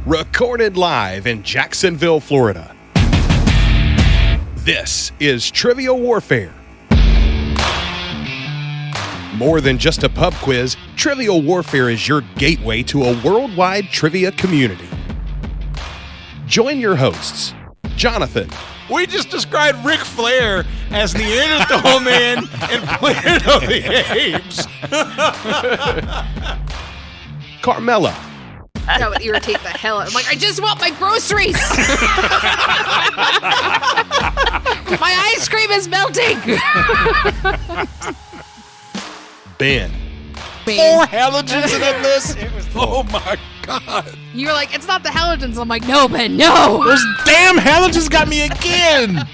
recorded live in Jacksonville, Florida. This is Trivial Warfare. More than just a pub quiz, Trivial Warfare is your gateway to a worldwide trivia community. Join your hosts, Jonathan. We just described Ric Flair as Neanderthal Man and Planet of the Apes. Carmela. That would irritate the hell out. I'm like, I just want my groceries. My ice cream is melting. Ben. 4 halogens in that list. Oh my God. You're like, it's not the halogens. I'm like, no, Ben, no. Those damn halogens got me again.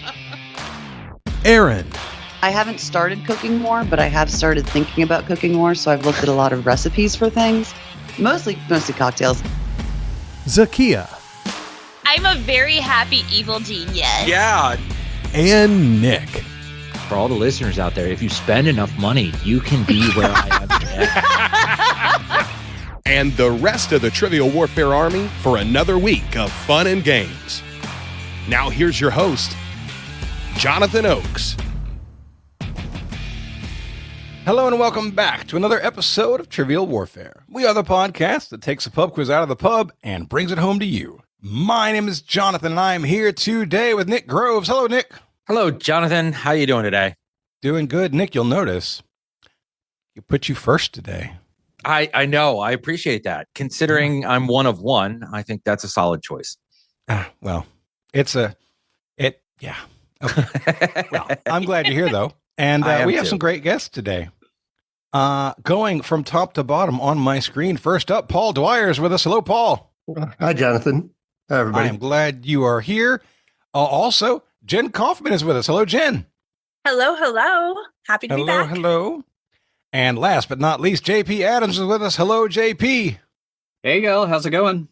Aaron. I haven't started cooking more, but I have started thinking about cooking more, so I've looked at a lot of recipes for things. Mostly cocktails. Zakia. I'm a very happy evil genius. Yeah. And Nick. For all the listeners out there, if you spend enough money, you can be where I am today. And the rest of the Trivial Warfare Army for another week of fun and games. Now here's your host, Jonathan Oakes. Hello and welcome back to another episode of Trivial Warfare. We are the podcast that takes a pub quiz out of the pub and brings it home to you. My name is Jonathan and I am here today with Nick Groves. Hello, Nick. Hello, Jonathan. How you doing today? Doing good. Nick, you'll notice you put you first today. I know. I appreciate that. Considering I'm one of one, I think that's a solid choice. Well, yeah. Okay. Well, I'm glad you're here, though. And we have some great guests today. Going from top to bottom on my screen. First up, Paul Dwyer is with us. Hello, Paul. Hi, Jonathan. Hi, everybody. I am glad you are here. Also, Jen Kaufmann is with us. Hello, Jen. Hello, hello. Happy to be back. Hello. And last but not least, JP Adams is with us. Hello, JP. Hey, y'all. How's it going?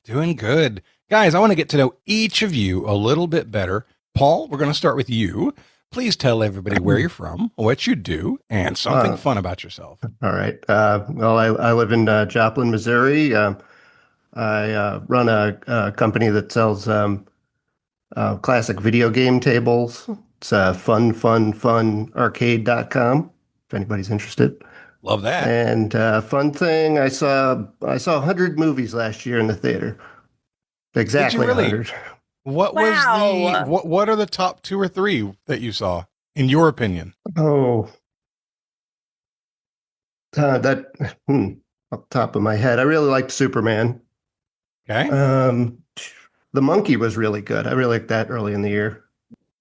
Doing good. Guys, I want to get to know each of you a little bit better. Paul, we're going to start with you. Please tell everybody where you're from, what you do, and something fun about yourself. All right. Well, I live in Joplin, Missouri. I run a company that sells classic video game tables. It's funarcade.com, if anybody's interested. Love that. And fun thing, I saw 100 movies last year in the theater. Exactly. Did you really? 100. What are the top 2 or 3 that you saw, in your opinion? Oh, off the top of my head, I really liked Superman. Okay. The Monkey was really good. I really liked that early in the year.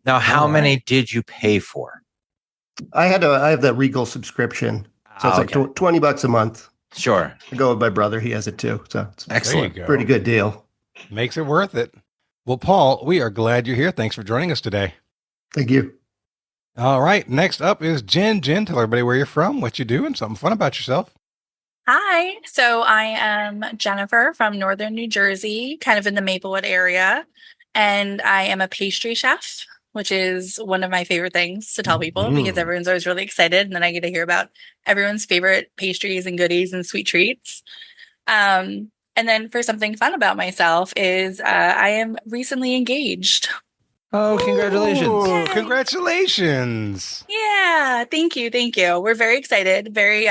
Now, how many did you pay for? I have that Regal subscription, so it's like $20 a month. Sure. I go with my brother; he has it too. So it's Excellent. Pretty good deal. Makes it worth it. Well, Paul, we are glad you're here. Thanks for joining us today. Thank you. All right. Next up is Jen. Jen, tell everybody where you're from, what you do, and something fun about yourself. Hi. So I am Jennifer from Northern New Jersey, kind of in the Maplewood area. And I am a pastry chef, which is one of my favorite things to tell people because everyone's always really excited. And then I get to hear about everyone's favorite pastries and goodies and sweet treats. And then for something fun about myself is I am recently engaged. Oh, congratulations. Ooh, congratulations. Yeah, thank you. Thank you. We're very excited, very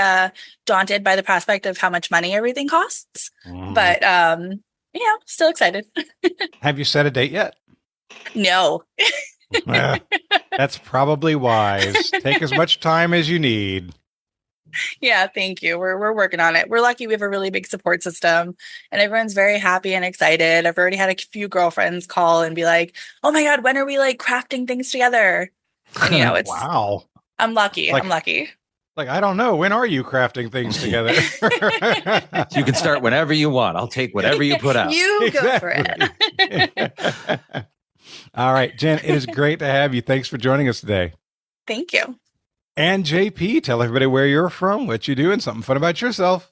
daunted by the prospect of how much money everything costs. But, still excited. Have you set a date yet? No. That's probably wise. Take as much time as you need. Yeah, thank you. We're working on it. We're lucky we have a really big support system and everyone's very happy and excited. I've already had a few girlfriends call and be like, "Oh my God, when are we like crafting things together?" And it's wow. I'm lucky. I'm lucky. Like, I don't know. When are you crafting things together? You can start whenever you want. I'll take whatever you put out. You go for it. All right, Jen, it is great to have you. Thanks for joining us today. Thank you. And JP, tell everybody where you're from, what you do, and something fun about yourself.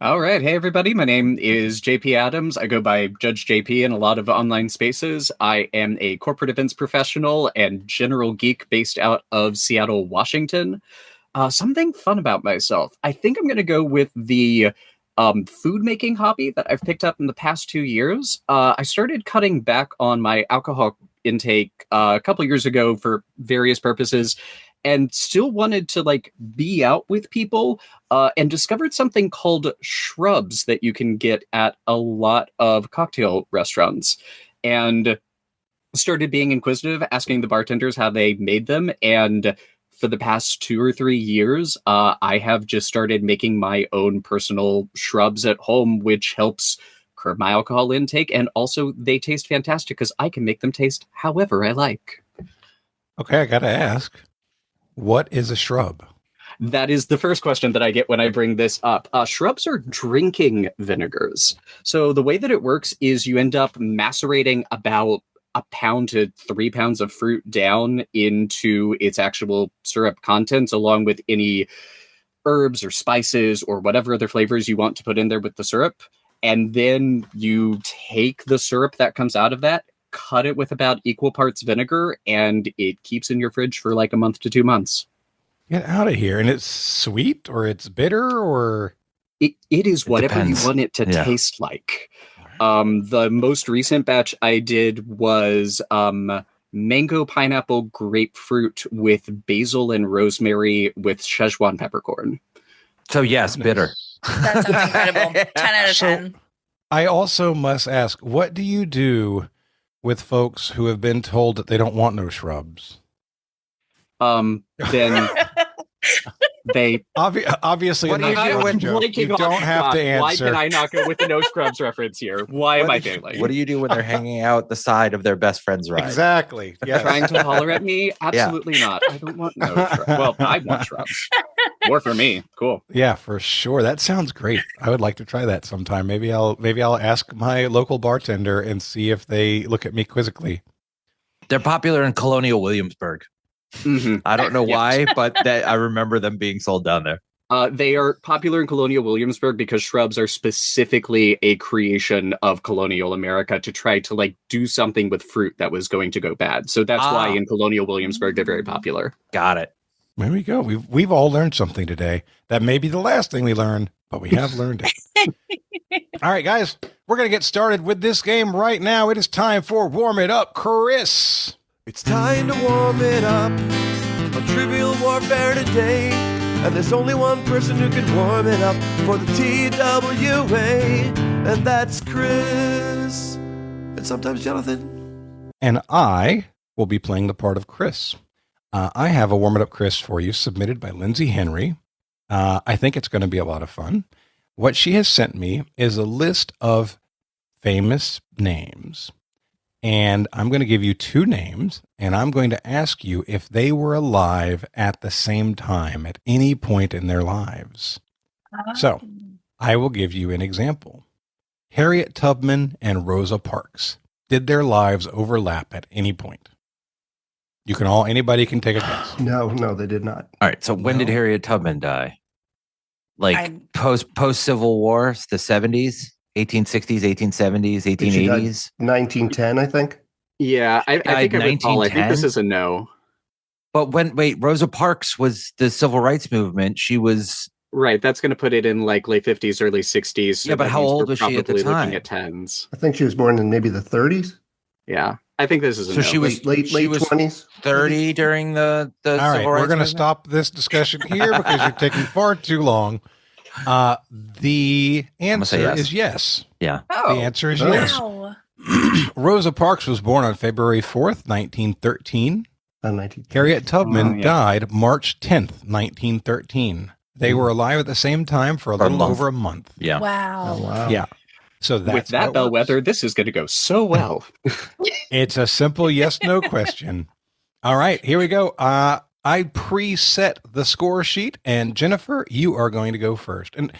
All right. Hey, everybody. My name is JP Adams. I go by Judge JP in a lot of online spaces. I am a corporate events professional and general geek based out of Seattle, Washington. Something fun about myself. I think I'm going to go with the food making hobby that I've picked up in the past 2 years. I started cutting back on my alcohol intake a couple years ago for various purposes, and still wanted to like be out with people, and discovered something called shrubs that you can get at a lot of cocktail restaurants, and started being inquisitive, asking the bartenders how they made them. And for the past 2 or 3 years, I have just started making my own personal shrubs at home, which helps curb my alcohol intake. And also they taste fantastic because I can make them taste however I like. Okay, I got to ask, what is a shrub? That is the first question that I get when I bring this up. Shrubs are drinking vinegars. So the way that it works is you end up macerating about a pound to 3 pounds of fruit down into its actual syrup contents, along with any herbs or spices or whatever other flavors you want to put in there with the syrup. And then you take the syrup that comes out of that, cut it with about equal parts vinegar, and it keeps in your fridge for like a month to 2 months. Get out of here. And it's sweet or it's bitter or? It is whatever you depends. want it to taste like. The most recent batch I did was mango, pineapple, grapefruit with basil and rosemary with Szechuan peppercorn. So yes, bitter. That sounds incredible. 10 out of 10. I also must ask, what do you do with folks who have been told that they don't want no shrubs? Then they obviously What do you do when you don't have to answer. Why can I not go with the no scrubs reference here? Why am I failing? What do you do when they're hanging out the side of their best friend's ride? Exactly. Yes. Trying to holler at me? Absolutely not. I don't want no shrubs. Well, I want shrubs. More for me. Cool. Yeah, for sure. That sounds great. I would like to try that sometime. Maybe I'll ask my local bartender and see if they look at me quizzically. They're popular in Colonial Williamsburg. Mm-hmm. I don't know why, but I remember them being sold down there. They are popular in Colonial Williamsburg because shrubs are specifically a creation of colonial America to try to like do something with fruit that was going to go bad. So that's why in Colonial Williamsburg they're very popular. Got it. There we go. We've all learned something today. That may be the last thing we learn, but we have learned it. All right, guys, we're going to get started with this game right now. It is time for Warm It Up, Chris. It's time to warm it up on Trivial Warfare today. And there's only one person who can warm it up for the TWA, and that's Chris. And sometimes Jonathan. And I will be playing the part of Chris. I have a Warm It Up, Chris for you, submitted by Lindsay Henry. I think it's going to be a lot of fun. What she has sent me is a list of famous names. And I'm going to give you 2 names, and I'm going to ask you if they were alive at the same time at any point in their lives. So I will give you an example. Harriet Tubman and Rosa Parks. Did their lives overlap at any point? You can anybody can take a guess. No, they did not. All right. So when did Harriet Tubman die? Like post Civil War, the 70s? 1860s, 1870s, 1880s? 1910, I think. Yeah, I think I recall. I think this is a no. But Rosa Parks was the civil rights movement. She was... Right, that's going to put it in like late 50s, early 60s. So yeah, but how old was she at the time? Looking at tens. I think she was born in maybe the 30s. Yeah, I think this is a no. She was late 20s. 30 during the All civil right, rights we're going to movement? stop this discussion here because you're taking far too long. The answer is yes. Yeah. Oh, the answer is yes. Wow. Rosa Parks was born on February 4th, 1913. Harriet Tubman died March 10th, 1913. They were alive at the same time for a little over a month. Yeah. Wow. Oh, wow. Yeah. So that's with that bellwether, this is going to go so well. It's a simple yes/no question. All right, here we go. I preset the score sheet, and Jennifer, you are going to go first. And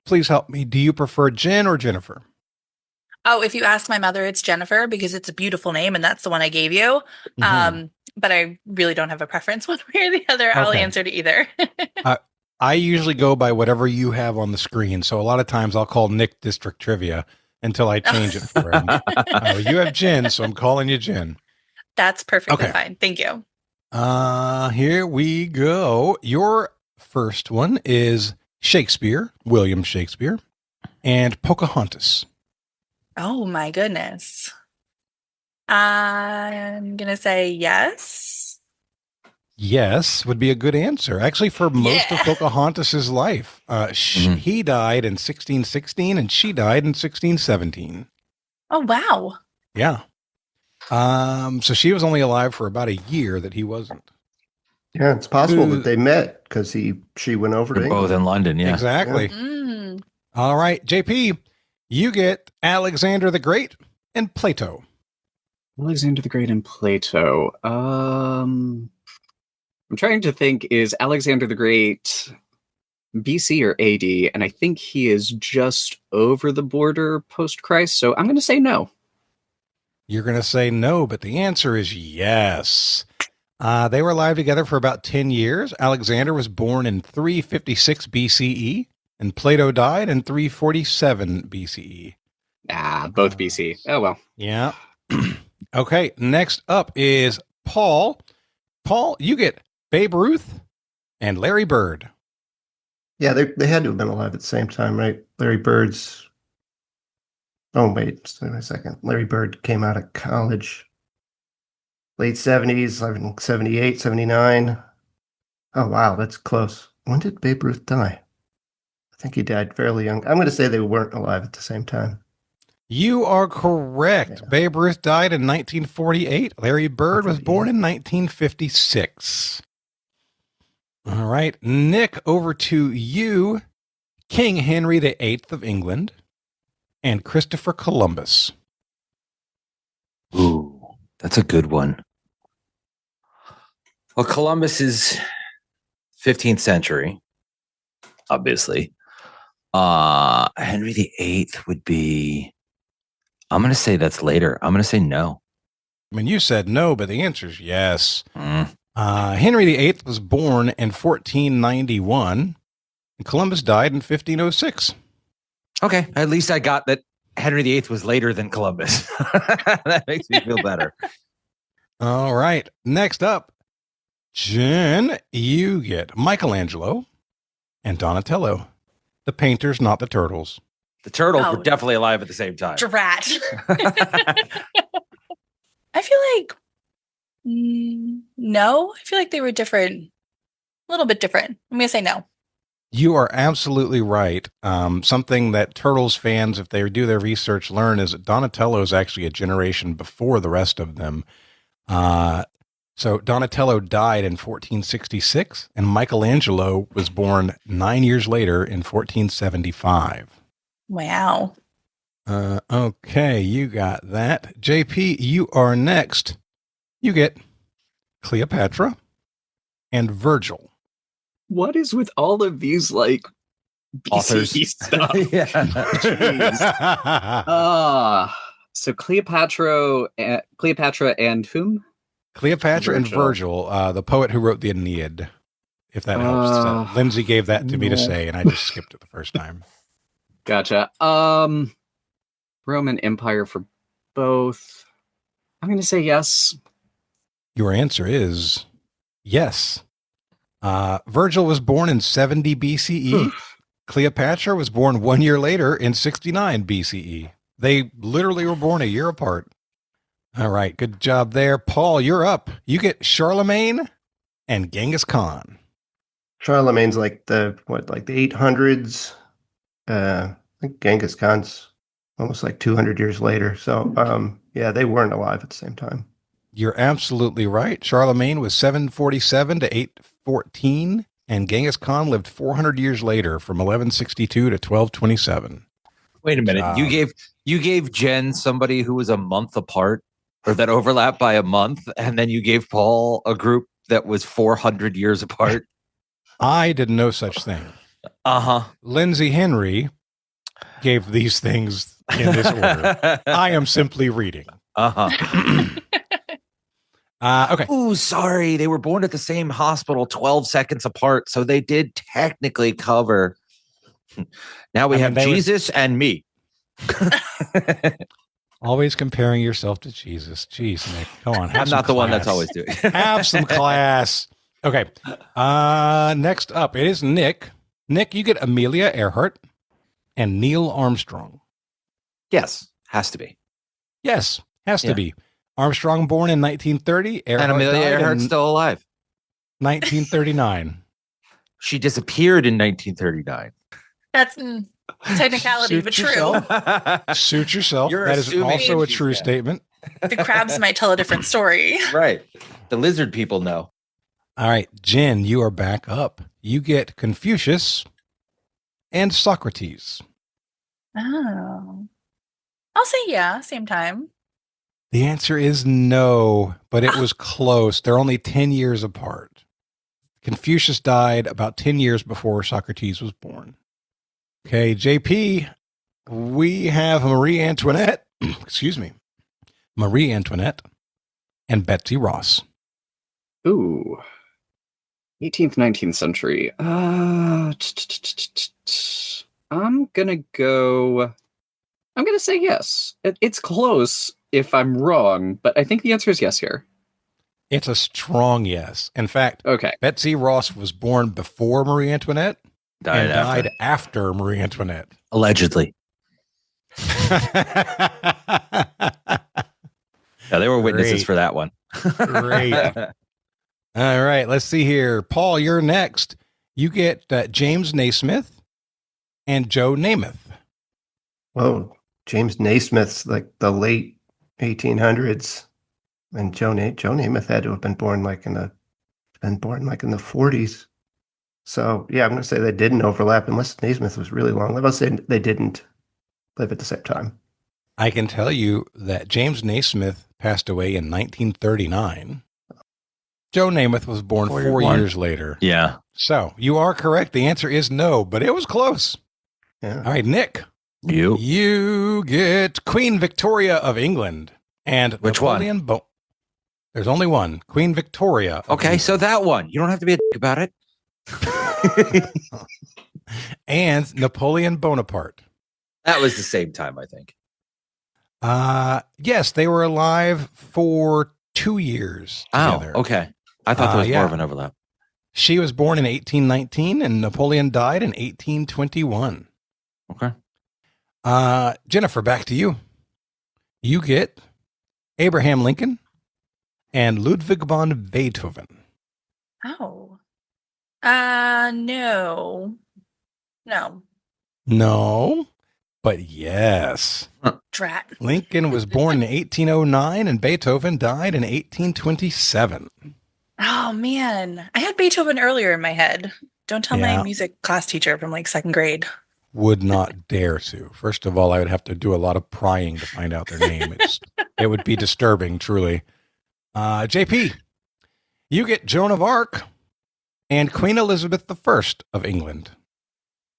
please help me. Do you prefer Jen or Jennifer? Oh, if you ask my mother, it's Jennifer because it's a beautiful name and that's the one I gave you. But I really don't have a preference one way or the other. I'll answer to either. I usually go by whatever you have on the screen. So a lot of times I'll call Nick District Trivia until I change it for him. You have Jen, so I'm calling you Jen. That's perfectly fine. Thank you. Here we go. Your first one is Shakespeare, William Shakespeare, and Pocahontas? Oh my goodness. I'm going to say yes. Yes, would be a good answer. Actually, for most of Yeah. Pocahontas' life, he died in 1616 and she died in 1617. Oh, wow. Yeah. So she was only alive for about a year that he wasn't. Yeah, it's possible that they met because she went over to They're both England. in London, yeah. Exactly. Mm. All right, JP, you get Alexander the Great and Plato. Alexander the Great and Plato. I'm trying to think, is Alexander the Great BC or AD? And I think he is just over the border post-Christ, so I'm going to say no. You're going to say no, but the answer is yes. They were alive together for about 10 years. Alexander was born in 356 BCE, and Plato died in 347 BCE. Both BC. Oh, well. Yeah. Okay, next up is Paul. Paul, you get Babe Ruth and Larry Bird. Yeah, they had to have been alive at the same time, right? Larry Bird's. Oh, wait a second. Larry Bird came out of college late 70s, 78, 79. Oh, wow, that's close. When did Babe Ruth die? I think he died fairly young. I'm going to say they weren't alive at the same time. You are correct. Yeah. Babe Ruth died in 1948. Larry Bird was born in 1956. All right, Nick, over to you. King Henry VIII of England and Christopher Columbus. Ooh, that's a good one. Well, Columbus is 15th century, obviously. Henry VIII would be, I'm going to say that's later. I'm going to say no. I mean, you said no, but the answer is yes. Henry VIII was born in 1491, and Columbus died in 1506. Okay, at least I got that Henry VIII was later than Columbus. That makes me feel better. All right, next up, Jen, you get Michelangelo and Donatello, the painters, not the turtles. The turtles were definitely alive at the same time. Drat. I feel like no. I feel like they were different, a little bit different. I'm going to say no. You are absolutely right. Something that Turtles fans, if they do their research, learn is that Donatello is actually a generation before the rest of them. So Donatello died in 1466, and Michelangelo was born 9 years later in 1475. Wow. Okay, you got that. JP, you are next. You get Cleopatra and Virgil. What is with all of these, like, BCE stuff? So Cleopatra and whom? Cleopatra and Virgil, the poet who wrote the Aeneid, if that helps. So Lindsay gave that to me to say, and I just skipped it the first time. Gotcha. Roman Empire for both. I'm going to say yes. Your answer is yes. Virgil was born in 70 BCE. Cleopatra was born 1 year later in 69 BCE. They literally were born a year apart. All right, good job there. Paul, you're up. You get Charlemagne and Genghis Khan. Charlemagne's like the 800s. I think Genghis Khan's almost like 200 years later. So, yeah, they weren't alive at the same time. You're absolutely right. Charlemagne was 747 to 814, and Genghis Khan lived 400 years later from 1162 to 1227. Wait a minute. You gave Jen somebody who was a month apart, or that overlapped by a month, and then you gave Paul a group that was 400 years apart? I did no such thing. Lindsay Henry gave these things in this order. I am simply reading. Okay. Ooh, sorry. They were born at the same hospital 12 seconds apart, so they did technically cover. Now we have Jesus and me. Always comparing yourself to Jesus. Jeez, Nick. Come on. I'm not the one that's always doing it. Have some class. Okay. Next up, it is Nick. Nick, you get Amelia Earhart and Neil Armstrong. Yes, has to be. Yes, has to Yeah. be. Armstrong born in 1930. Earhart And Amelia died Earhart's in still alive. 1939. She disappeared in 1939. That's technicality, but true. Suit yourself. You're That is assuming also a she's true dead. statement. The crabs might tell a different story. Right. The lizard people know. All right, Jen, you are back up. You get Confucius and Socrates. Oh. I'll say yeah, same time. The answer is no, but it was close. They're only 10 years apart. Confucius died about 10 years before Socrates was born. Okay, JP, we have Marie Antoinette, Marie Antoinette and Betsy Ross. Ooh. 18th, 19th century. I'm gonna say yes. It's close if I'm wrong, but I think the answer is yes here. It's a strong yes. In fact, Okay. Betsy Ross was born before Marie Antoinette and died after Marie Antoinette. Allegedly. Yeah, they were witnesses Great. for that one. Great. All right, let's see here. Paul, you're next. You get James Naismith and Joe Namath. Whoa, James Naismith's like the late 1800s, and Joe Namath had to have been born like in the 40s. So yeah, I'm going to say they didn't overlap unless Naismith was really long lived. I'll say they didn't live at the same time. I can tell you that James Naismith passed away in 1939. Joe Namath was born 4 years later. Yeah. So you are correct. The answer is no, but it was close. Yeah. All right, Nick. You get Queen Victoria of England and Which Napoleon one? There's only one. Queen Victoria. Okay, so that one. You don't have to be a dick about it. And Napoleon Bonaparte. That was the same time, I think. Yes, they were alive for 2 years together. Oh, okay. I thought there was more of an overlap. She was born in 1819 and Napoleon died in 1821. Okay. Jennifer, back to you. You get Abraham Lincoln and Ludwig von Beethoven. Oh. No. No, but yes. Drat. Lincoln was born in 1809 and Beethoven died in 1827. Oh, man. I had Beethoven earlier in my head. Don't tell my music class teacher from like second grade. Would not dare to. First of all, I would have to do a lot of prying to find out their name. It would be disturbing, truly. JP, you get Joan of Arc and Queen Elizabeth I of England.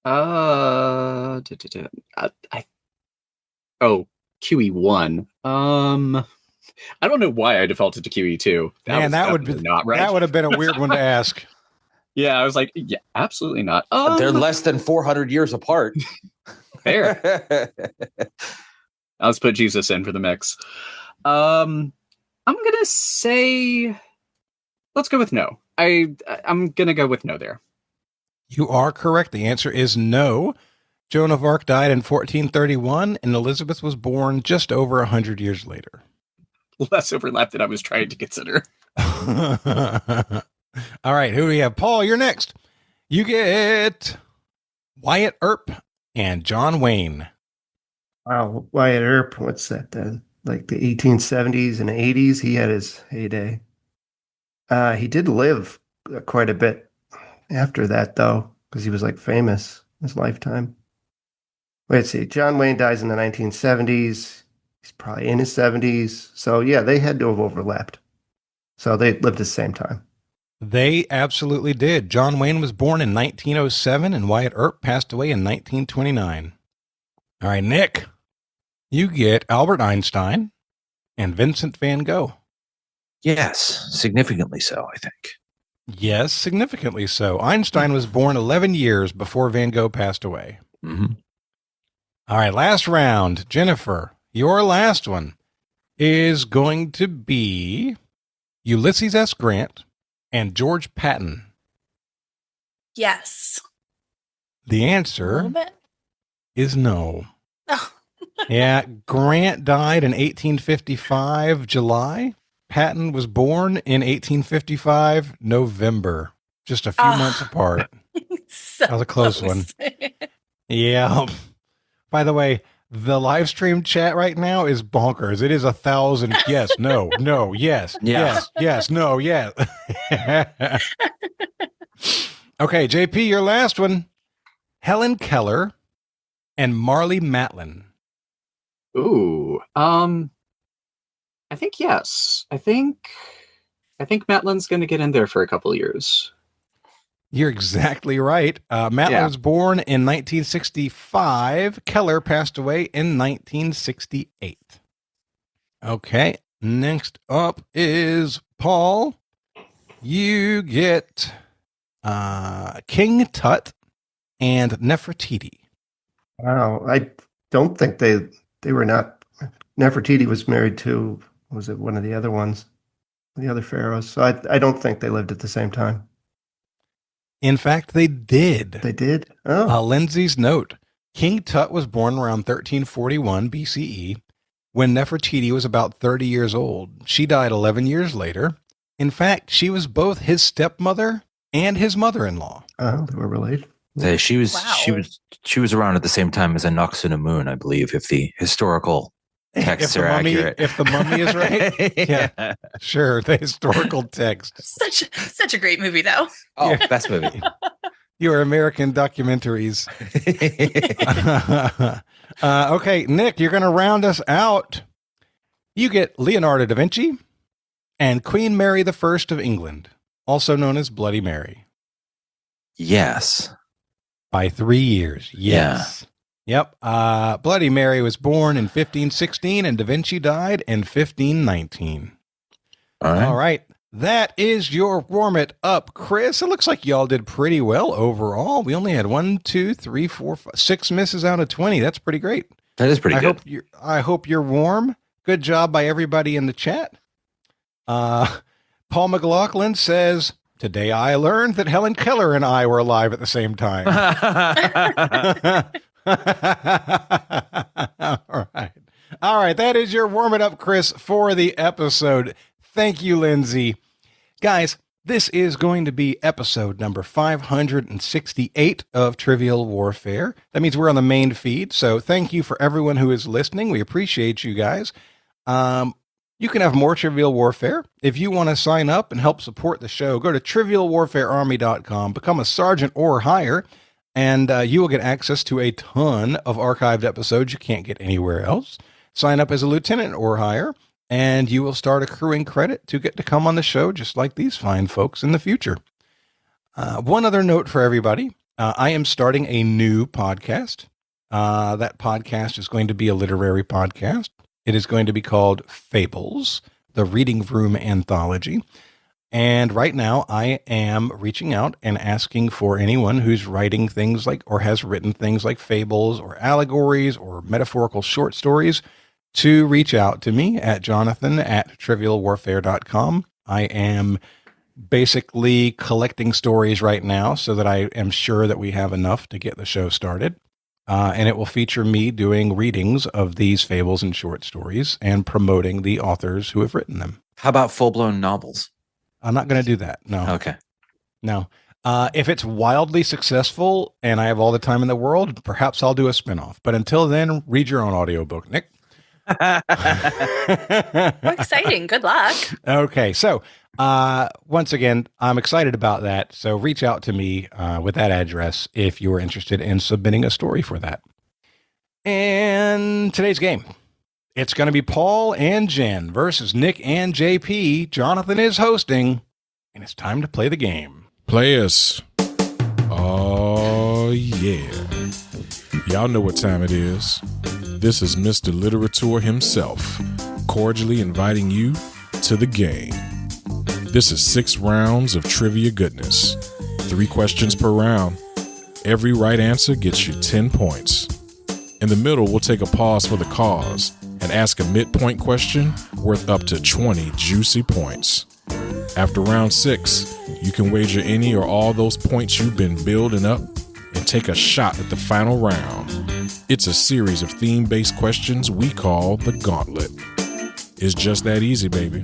QE1. I don't know why I defaulted to QE2. That would be not right. That would have been a weird one to ask. Yeah, I was like, yeah, absolutely not. They're less than 400 years apart. Fair. Let's put Jesus in for the mix. I'm gonna say, let's go with no. I'm gonna go with no there. You are correct. The answer is no. Joan of Arc died in 1431, and Elizabeth was born just over 100 years later. Less overlap than I was trying to consider. All right, who do we have? Paul, you're next. You get Wyatt Earp and John Wayne. Wow, Wyatt Earp, what's that then? Like the 1870s and 80s, he had his heyday. He did live quite a bit after that, though, because he was like famous in his lifetime. Let's see, John Wayne dies in the 1970s. He's probably in his 70s. So, yeah, they had to have overlapped. So they lived at the same time. They absolutely did. John Wayne was born in 1907, and Wyatt Earp passed away in 1929. All right, Nick, you get Albert Einstein and Vincent van Gogh. Yes, significantly so, I think. Yes, significantly so. Einstein was born 11 years before Van Gogh passed away. Mm-hmm. All right, last round. Jennifer, your last one is going to be Ulysses S. Grant and George Patton. Yes. The A little answer bit. is no. Oh. Yeah, Grant died in 1855, July. Patton was born in 1855, November. Just a few months apart. So That was a close one. Yeah. By the way, the live stream chat right now is bonkers. It is 1,000. Yes, no, no, yes, yes, yes, no, yes. Okay, JP, your last one. Helen Keller and Marley Matlin. Ooh. I think yes. I think Matlin's going to get in there for a couple of years. You're exactly right. Matlin was born in 1965. Keller passed away in 1968. Okay, next up is Paul. You get King Tut and Nefertiti. Wow, I don't think they were not. Nefertiti was married to, was it one of the other ones, the other pharaohs? So I don't think they lived at the same time. In fact, they did. They did? Oh. Lindsay's note. King Tut was born around 1341 BCE when Nefertiti was about 30 years old. She died 11 years later. In fact, she was both his stepmother and his mother-in-law. Oh, they were related. She was around at the same time as Anaxunamun, I believe, if the historical texts are accurate. If the mummy is right, yeah, sure. The historical text. Such a great movie, though. Oh, best movie. Your American documentaries. Okay, Nick, you're going to round us out. You get Leonardo da Vinci and Queen Mary I of England, also known as Bloody Mary. Yes. By 3 years. Yes. Yeah. Yep. Bloody Mary was born in 1516 and Da Vinci died in 1519. All right. That is your warm it up, Chris. It looks like y'all did pretty well overall. We only had 6 misses out of 20. That's pretty great. That is pretty good. I hope you're warm. Good job by everybody in the chat. Paul McLaughlin says, today I learned that Helen Keller and I were alive at the same time. All right. That is your warm it up, Chris, for the episode. Thank you, Lindsay. Guys, this is going to be episode number 568 of Trivial Warfare. That means we're on the main feed. So thank you for everyone who is listening. We appreciate you guys. You can have more Trivial Warfare. If you want to sign up and help support the show, go to trivialwarfarearmy.com, become a sergeant or higher, and you will get access to a ton of archived episodes you can't get anywhere else. Sign up as a lieutenant or higher, and you will start accruing credit to get to come on the show just like these fine folks in the future. One other note for everybody. I am starting a new podcast. That podcast is going to be a literary podcast. It is going to be called Fables, the Reading Room Anthology. And right now I am reaching out and asking for anyone who's writing things like, or has written things like fables or allegories or metaphorical short stories to reach out to me at jonathan@trivialwarfare.com. I am basically collecting stories right now so that I am sure that we have enough to get the show started. And it will feature me doing readings of these fables and short stories and promoting the authors who have written them. How about full-blown novels? I'm not going to do that. No. Okay. No. If it's wildly successful and I have all the time in the world, perhaps I'll do a spinoff. But until then, read your own audiobook, Nick. Exciting. Good luck. Okay. So once again, I'm excited about that. So reach out to me with that address if you are interested in submitting a story for that. And today's game, it's going to be Paul and Jen versus Nick and JP. Jonathan is hosting, and it's time to play the game. Players. Oh, yeah. Y'all know what time it is. This is Mr. Literature himself, cordially inviting you to the game. This is 6 rounds of trivia goodness. 3 questions per round. Every right answer gets you 10 points. In the middle, we'll take a pause for the cause and ask a midpoint question worth up to 20 juicy points. After round 6, you can wager any or all those points you've been building up into take a shot at the final round. It's a series of theme-based questions we call the Gauntlet. It's just that easy, baby.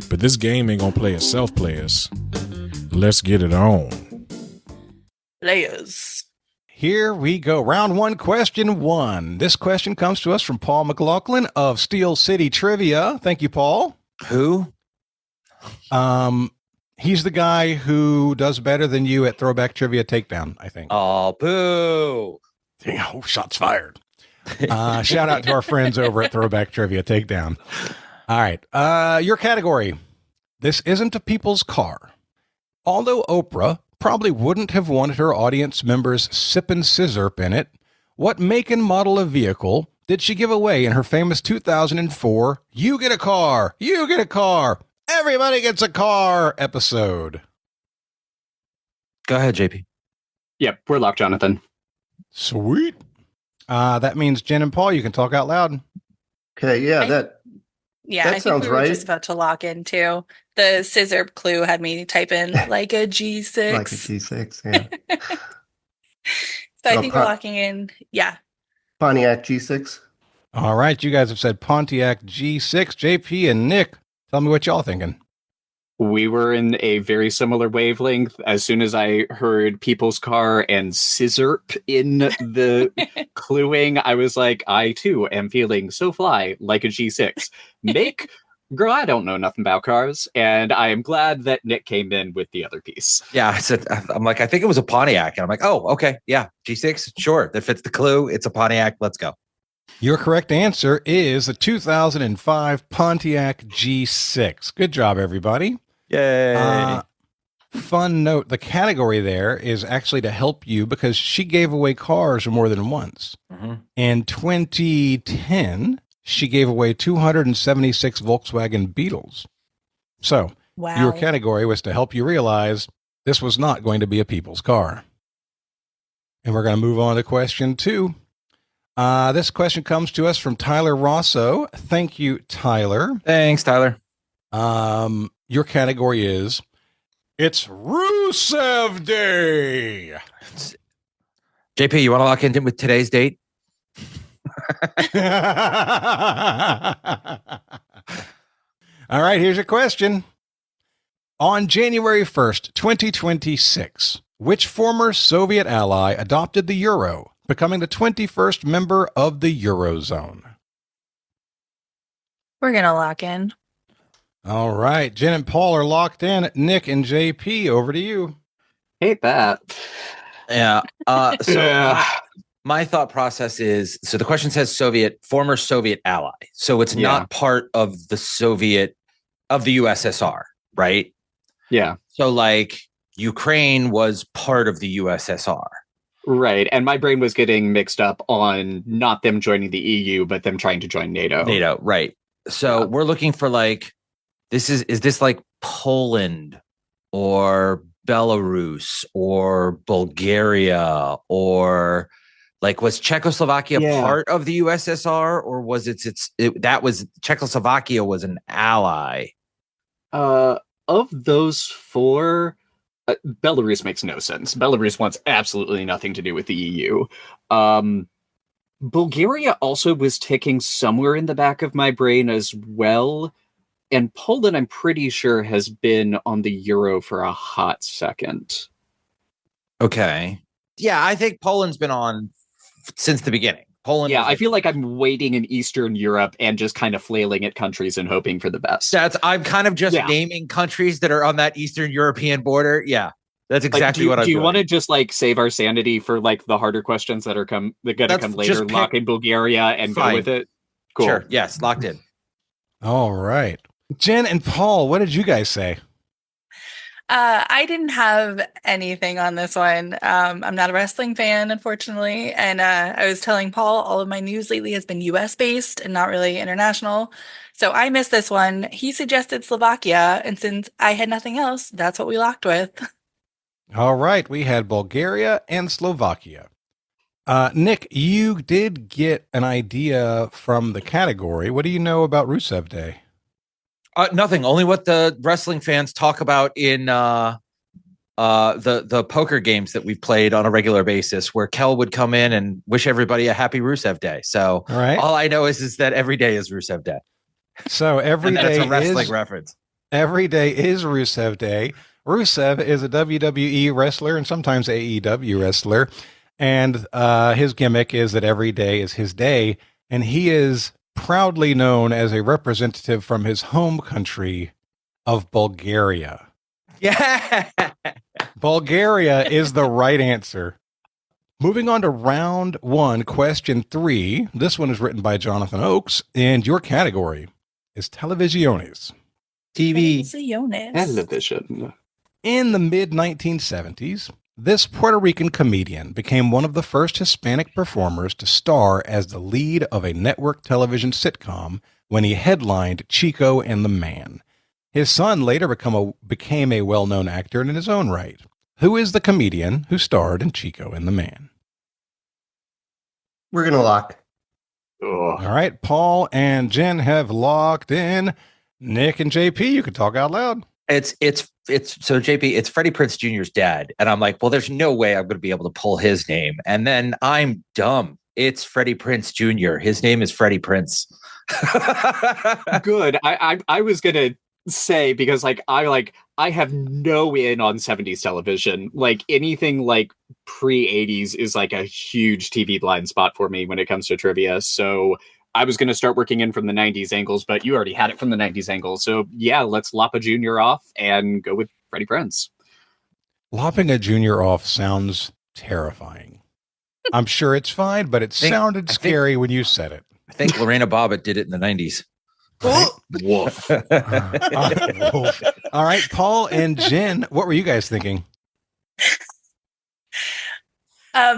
But this game ain't gonna play itself, players. Let's get it on. Players. Here we go. Round one, question one. This question comes to us from Paul McLaughlin of Steel City Trivia. Thank you, Paul. Who? He's the guy who does better than you at Throwback Trivia Takedown, I think. Oh, boo. Oh, shots fired. Shout out to our friends over at Throwback Trivia Takedown. All right. Your category. This isn't a people's car. Although Oprah probably wouldn't have wanted her audience members sipping scissorp in it, what make and model of vehicle did she give away in her famous 2004 You Get a Car, You Get a Car, Everybody Gets a Car episode? Go ahead, JP. Yep, we're locked, Jonathan. Sweet. That means Jen and Paul, you can talk out loud. Okay, yeah, that I sounds think we were right. just about to lock in too. The scissor clue had me type in like a G6. Like a G6, yeah. So I think we're locking in. Yeah. Pontiac G6. All right, you guys have said Pontiac G6. JP and Nick, tell me what y'all thinking. We were in a very similar wavelength. As soon as I heard people's car and scissorp in the cluing, I was like, I too am feeling so fly like a G6. Girl, I don't know nothing about cars, and I am glad that Nick came in with the other piece. Yeah, I'm like, I think it was a Pontiac. And I'm like, oh, okay. Yeah, G6, sure. That fits the clue. It's a Pontiac. Let's go. Your correct answer is the 2005 Pontiac G6. Good job, everybody. Yay. Fun note, the category there is actually to help you because she gave away cars more than once. Mm-hmm. In 2010, she gave away 276 Volkswagen Beetles. So your category was to help you realize this was not going to be a people's car. And we're going to move on to question two. This question comes to us from Tyler Rosso. Thank you, Tyler. Thanks, Tyler. Your category is It's Rusev Day. JP, you want to lock in with today's date? All right, here's your question. On January 1st, 2026, which former Soviet ally adopted the euro, becoming the 21st member of the Eurozone? We're going to lock in. All right, Jen and Paul are locked in. Nick and JP, over to you. Hate that. Yeah. My thought process is, so the question says former Soviet ally. So it's not part of the USSR, right? Yeah. So like Ukraine was part of the USSR. Right. And my brain was getting mixed up on not them joining the EU, but them trying to join NATO. NATO, right. So we're looking for like, is this like Poland or Belarus or Bulgaria or like was Czechoslovakia part of the USSR or was that was Czechoslovakia was an ally? Of those four, Belarus makes no sense. Belarus wants absolutely nothing to do with the EU. Bulgaria also was ticking somewhere in the back of my brain as well. And Poland, I'm pretty sure, has been on the Euro for a hot second. Okay. Yeah, I think Poland's been on since the beginning. Poland. Yeah, I feel like I'm waiting in Eastern Europe and just kind of flailing at countries and hoping for the best. I'm kind of just naming countries that are on that Eastern European border. Yeah, that's exactly what I'm doing. Do you want to just like save our sanity for like the harder questions that are going to come later? Lock in Bulgaria and go with it. Cool. Sure. Yes, locked in. All right. Jen and Paul, what did you guys say? I didn't have anything on this one. I'm not a wrestling fan, unfortunately. And I was telling Paul, all of my news lately has been US based and not really international. So I missed this one. He suggested Slovakia. And since I had nothing else, that's what we locked with. All right. We had Bulgaria and Slovakia. Nick, you did get an idea from the category. What do you know about Rusev Day? Nothing. Only what the wrestling fans talk about in the poker games that we've played on a regular basis, where Kel would come in and wish everybody a happy Rusev Day. So all I know is that every day is Rusev Day. So every day it's a wrestling reference. Every day is Rusev Day. Rusev is a WWE wrestler and sometimes AEW wrestler. And his gimmick is that every day is his day. And he is proudly known as a representative from his home country of Bulgaria. Yeah. Bulgaria is the right answer. Moving on to round 1, question 3. This one is written by Jonathan Oakes, and your category is Televisiones. Television. In the mid-1970s, this Puerto Rican comedian became one of the first Hispanic performers to star as the lead of a network television sitcom when he headlined Chico and the Man. His son later became a well-known actor in his own right. Who is the comedian who starred in Chico and the Man? We're going to lock. All right, Paul and Jen have locked in. Nick and JP, you can talk out loud. It's so JP, it's Freddie Prinze Jr.'s dad. And I'm like, well, there's no way I'm going to be able to pull his name. And then I'm dumb. It's Freddie Prinze Jr. His name is Freddie Prinze. Good. I was going to say, because I have no in on 70s television. Like anything like pre-80s is like a huge TV blind spot for me when it comes to trivia. So I was going to start working in from the 90s angles, but you already had it from the 90s angle. So yeah, let's lop a junior off and go with Freddie Prinze. Lopping a junior off sounds terrifying. I'm sure it's fine, but it sounded scary when you said it. I think Lorena Bobbitt did it in the 90s. Woof. Woof. All right, Paul and Jen, what were you guys thinking?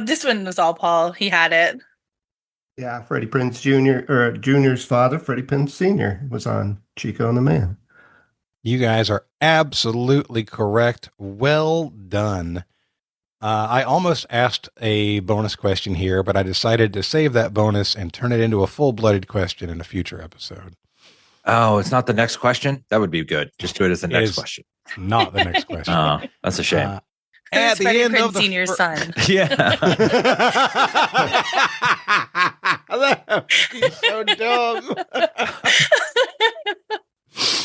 This one was all Paul. He had it. Yeah, Freddie Prinze Jr. or Jr.'s father, Freddie Prinze Sr. was on Chico and the Man. You guys are absolutely correct. Well done. I almost asked a bonus question here, but I decided to save that bonus and turn it into a full-blooded question in a future episode. Oh, it's not the next question? That would be good. Just do it as the next question. Not the next question. Oh, that's a shame. At the end of the Senior's son. Yeah. That would be so dumb.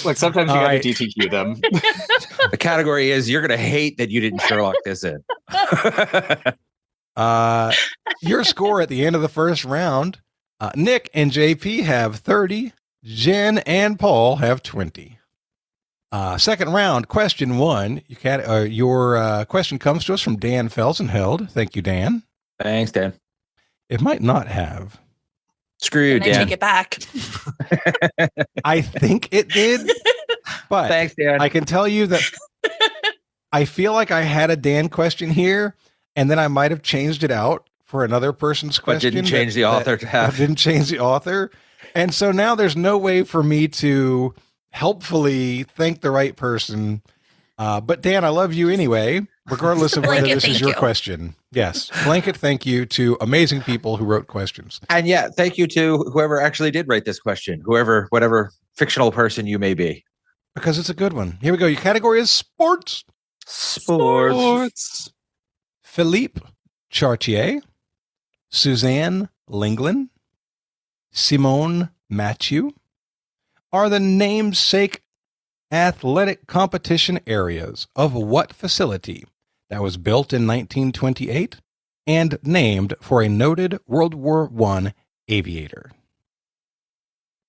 Like sometimes you gotta DTQ them. The category is you're gonna hate that you didn't Sherlock this in. Your score at the end of the first round, Nick and JP have 30. Jen and Paul have 20. Second round, question 1. Your question comes to us from Dan Felsenheld. Thank you, Dan. Thanks, Dan. It might not have. Screw you, Dan. I take it back. I think it did, but thanks, Dan. I can tell you that I feel like I had a Dan question here, and then I might have changed it out for another person's question. But didn't change the author to have. Didn't change the author. And so now there's no way for me to helpfully thank the right person. But Dan, I love you anyway, regardless of whether this is your question. Yes. Blanket thank you to amazing people who wrote questions. And yeah, thank you to whoever actually did write this question, whatever fictional person you may be. Because it's a good one. Here we go. Your category is sports. Sports. Philippe Chartier, Suzanne Linglen, Simone Mathieu are the namesake athletic competition areas of what facility that was built in 1928 and named for a noted World War I aviator?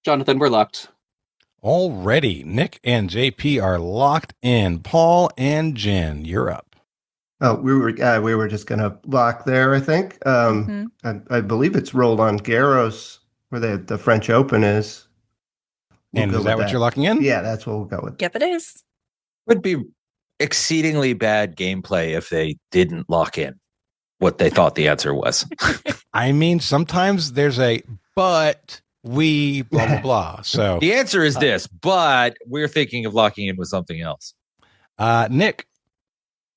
Jonathan, we're locked. Already, Nick and JP are locked in. Paul and Jen, you're up. Oh, we were just going to lock there, I think. I believe it's Roland Garros, where the French Open is. And is that what you're locking in? Yeah, that's what we'll go with. Yep, it is. Would be exceedingly bad gameplay if they didn't lock in what they thought the answer was. I mean, sometimes there's a but we blah blah blah. So the answer is this, but we're thinking of locking in with something else. Nick,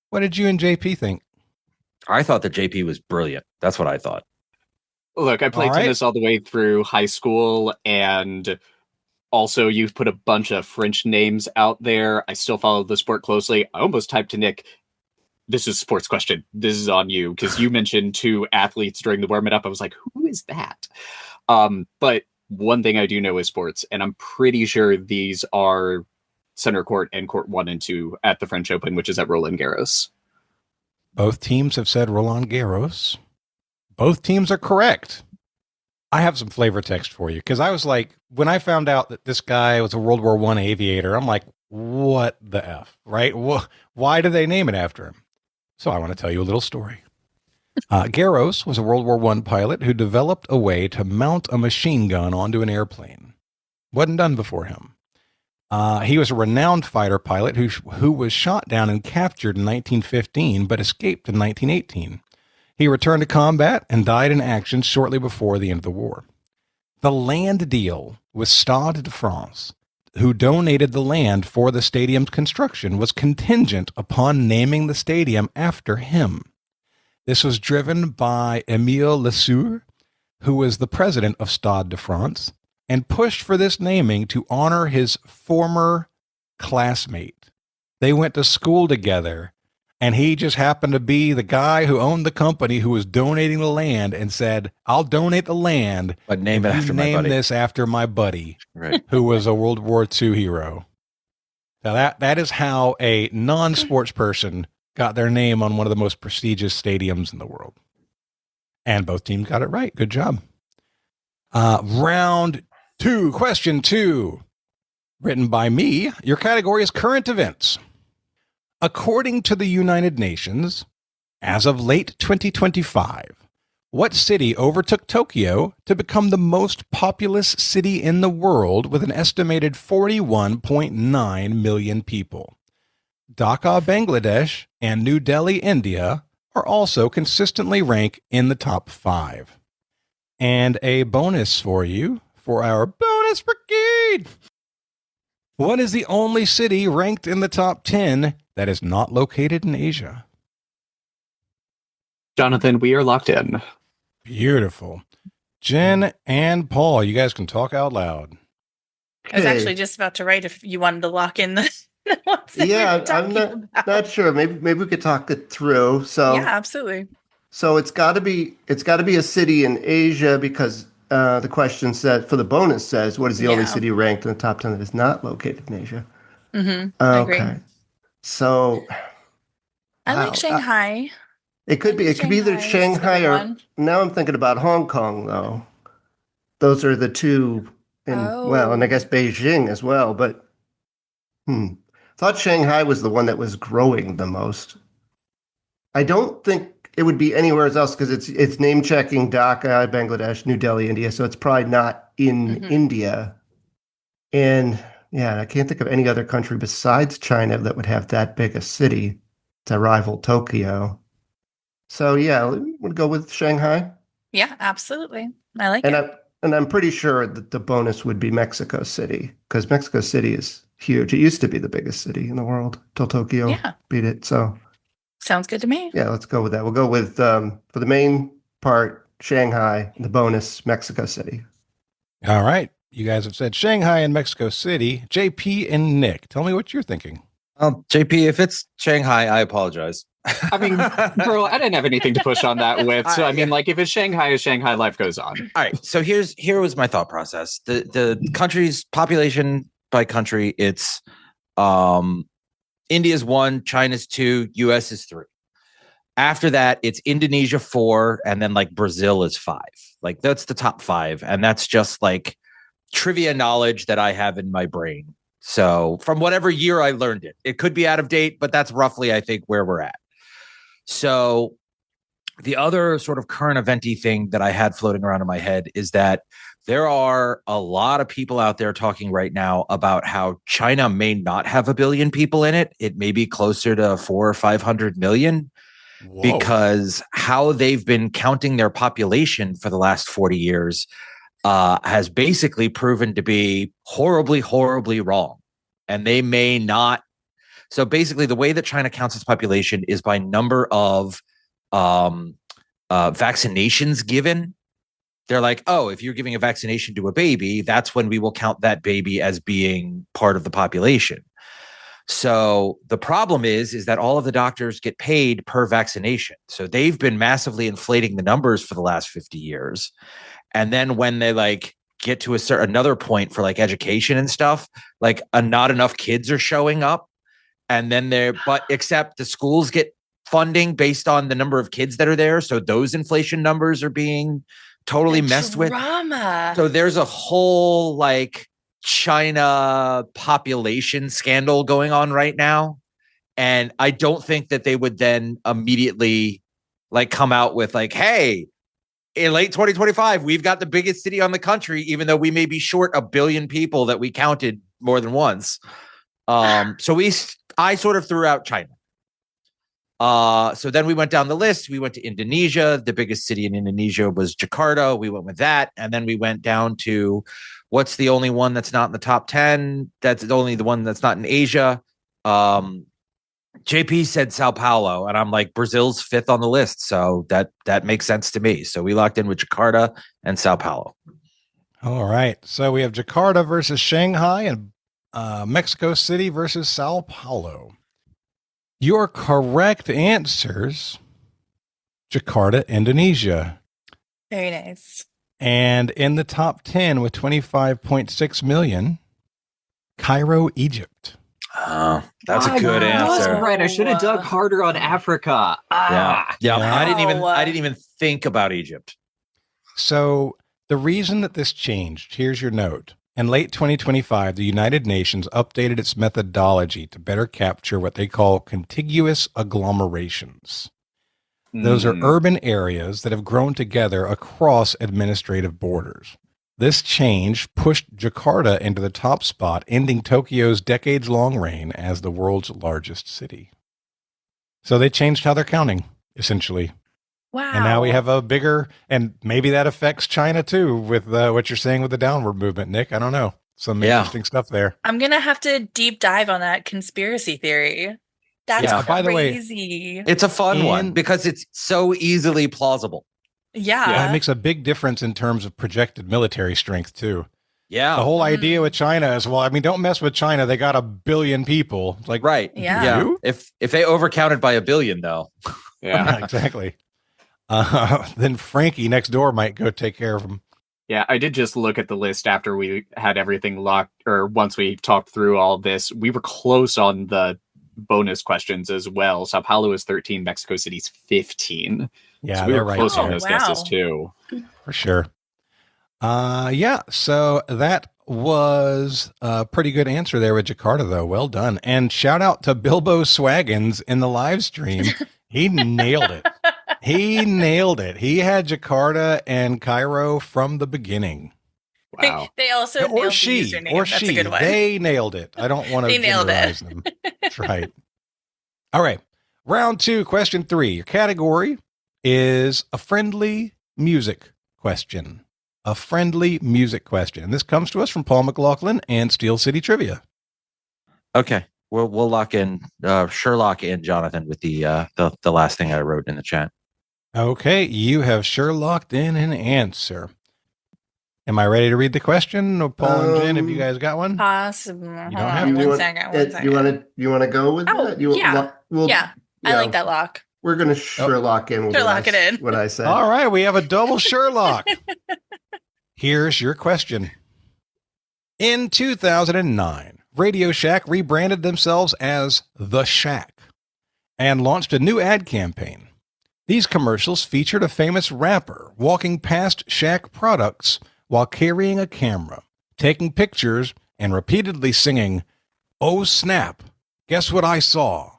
what did you and JP think? I thought that JP was brilliant. That's what I thought. Look, I played tennis all the way through high school, and also you've put a bunch of French names out there. I still follow the sport closely. I almost typed to Nick, this is a sports question. This is on you because you mentioned 2 athletes during the warming up. I was like, who is that? But one thing I do know is sports, and I'm pretty sure these are center court and court 1 and 2 at the French Open, which is at Roland Garros. Both teams have said Roland Garros. Both teams are correct. I have some flavor text for you because I was like, when I found out that this guy was a World War I aviator, I'm like, what the F, right? Why do they name it after him? So I want to tell you a little story. Garros was a World War I pilot who developed a way to mount a machine gun onto an airplane. Wasn't done before him. He was a renowned fighter pilot who was shot down and captured in 1915, but escaped in 1918. He returned to combat and died in action shortly before the end of the war. The land deal with Stade de France, who donated the land for the stadium's construction, was contingent upon naming the stadium after him. This was driven by Émile Lesueur, who was the president of Stade de France, and pushed for this naming to honor his former classmate. They went to school together, and he just happened to be the guy who owned the company who was donating the land and said, I'll donate the land, but name it after my buddy. Name this after my buddy, right, who was a World War II hero. Now that is how a non-sports person got their name on one of the most prestigious stadiums in the world. And both teams got it right. Good job. Round 2, question 2, written by me. Your category is current events. According to the United Nations, as of late 2025, what city overtook Tokyo to become the most populous city in the world with an estimated 41.9 million people? Dhaka, Bangladesh, and New Delhi, India are also consistently ranked in the top 5. And a bonus for you for our bonus brigade. What is the only city ranked in the top 10 that is not located in Asia? Jonathan, we are locked in. Beautiful. Jen and Paul, you guys can talk out loud. I was actually just about to write if you wanted to lock in the ones that Yeah, we're talking I'm about. not sure. Maybe we could talk it through. So Yeah, absolutely. So it's got to be a city in Asia because the question said for the bonus says what is the only city ranked in the top 10 that is not located in Asia? Mm-hmm. I agree. So I like Shanghai. It could be either Shanghai or now I'm thinking about Hong Kong though. Those are the two well, and I guess Beijing as well, but thought Shanghai was the one that was growing the most. I don't think it would be anywhere else because it's name checking Dhaka, Bangladesh, New Delhi, India, so it's probably not in India. And yeah, I can't think of any other country besides China that would have that big a city to rival Tokyo. So yeah, we'll go with Shanghai. Yeah, absolutely. I like it. And I'm pretty sure that the bonus would be Mexico City because Mexico City is huge. It used to be the biggest city in the world till Tokyo beat it. So sounds good to me. Yeah, let's go with that. We'll go with for the main part Shanghai, the bonus Mexico City. All right. You guys have said Shanghai and Mexico City. JP and Nick, tell me what you're thinking. JP, if it's Shanghai, I apologize. I mean, girl, I didn't have anything to push on that with. So, I mean, like, if it's Shanghai, life goes on. All right. So here was my thought process. The country's population by country, it's India's 1, China's 2, US is 3. After that, it's Indonesia 4, and then like Brazil is 5. Like that's the top 5. And that's just like trivia knowledge that I have in my brain. So from whatever year I learned it, it could be out of date, but that's roughly, I think, where we're at. So the other sort of current eventy thing that I had floating around in my head is that there are a lot of people out there talking right now about how China may not have 1 billion people in it. It may be closer to 400 or 500 million. Whoa. Because how they've been counting their population for the last 40 years has basically proven to be horribly, horribly wrong. And they may not. So basically, the way that China counts its population is by number of vaccinations given. They're like, oh, if you're giving a vaccination to a baby, that's when we will count that baby as being part of the population. So the problem is that all of the doctors get paid per vaccination. So they've been massively inflating the numbers for the last 50 years. And then when they like get to another point for like education and stuff, like not enough kids are showing up. And then except the schools get funding based on the number of kids that are there. So those inflation numbers are being totally messed with. So there's a whole like China population scandal going on right now. And I don't think that they would then immediately like come out with like, hey, in late 2025, we've got the biggest city on the country, even though we may be short 1 billion people that we counted more than once. I sort of threw out China. So then we went down the list. We went to Indonesia. The biggest city in Indonesia was Jakarta. We went with that. And then we went down to what's the only one that's not in the top 10? That's the only one that's not in Asia. JP said Sao Paulo, and I'm like, Brazil's 5th on the list. So that makes sense to me. So we locked in with Jakarta and Sao Paulo. All right. So we have Jakarta versus Shanghai and Mexico City versus Sao Paulo. Your correct answers, Jakarta, Indonesia. Very nice. And in the top 10 with 25.6 million, Cairo, Egypt. Oh, that's a good answer. That's right. I should have dug harder on Africa. Yeah. I didn't even think about Egypt. So the reason that this changed, here's your note. In late 2025, the United Nations updated its methodology to better capture what they call contiguous agglomerations. Those are urban areas that have grown together across administrative borders. This change pushed Jakarta into the top spot, ending Tokyo's decades-long reign as the world's largest city. So they changed how they're counting, essentially. Wow. And now we have a bigger, and maybe that affects China too, with what you're saying with the downward movement, Nick. I don't know. Some interesting stuff there. I'm going to have to deep dive on that conspiracy theory. That's crazy. By the way, it's a fun one because it's so easily plausible. Yeah. It makes a big difference in terms of projected military strength too. Yeah. The whole idea with China is, well, I mean, don't mess with China. They got 1 billion people. Like, right. Yeah. If they overcounted by 1 billion though. Yeah, exactly. Then Frankie next door might go take care of them. Yeah, I did just look at the list after we had everything locked, or once we talked through all this. We were close on the bonus questions as well. Sao Paulo is 13, Mexico City's 15. Yeah, so we were right close there. on those guesses too. For sure. So that was a pretty good answer there with Jakarta, though. Well done. And shout out to Bilbo Swaggins in the live stream. He nailed it. He nailed it. He had Jakarta and Cairo from the beginning. Wow. They also nailed the username. That's a good one. They nailed it. I don't want to generalize them. That's right. All right. Round 2, question 3. Your category is a friendly music question. A friendly music question. And this comes to us from Paul McLaughlin and Steel City Trivia. Okay. We'll lock in Sherlock and Jonathan with the last thing I wrote in the chat. Okay, you have Sherlocked in an answer. Am I ready to read the question? Or Paul and Jen, have you guys got one? Possible. You don't have one second. You want to go with that? Yeah. I like that lock. We're going to Sherlock in with what I said. All right, we have a double Sherlock. Here's your question. In 2009, Radio Shack rebranded themselves as The Shack and launched a new ad campaign. These commercials featured a famous rapper walking past Shack products while carrying a camera, taking pictures, and repeatedly singing, "Oh snap, guess what I saw,"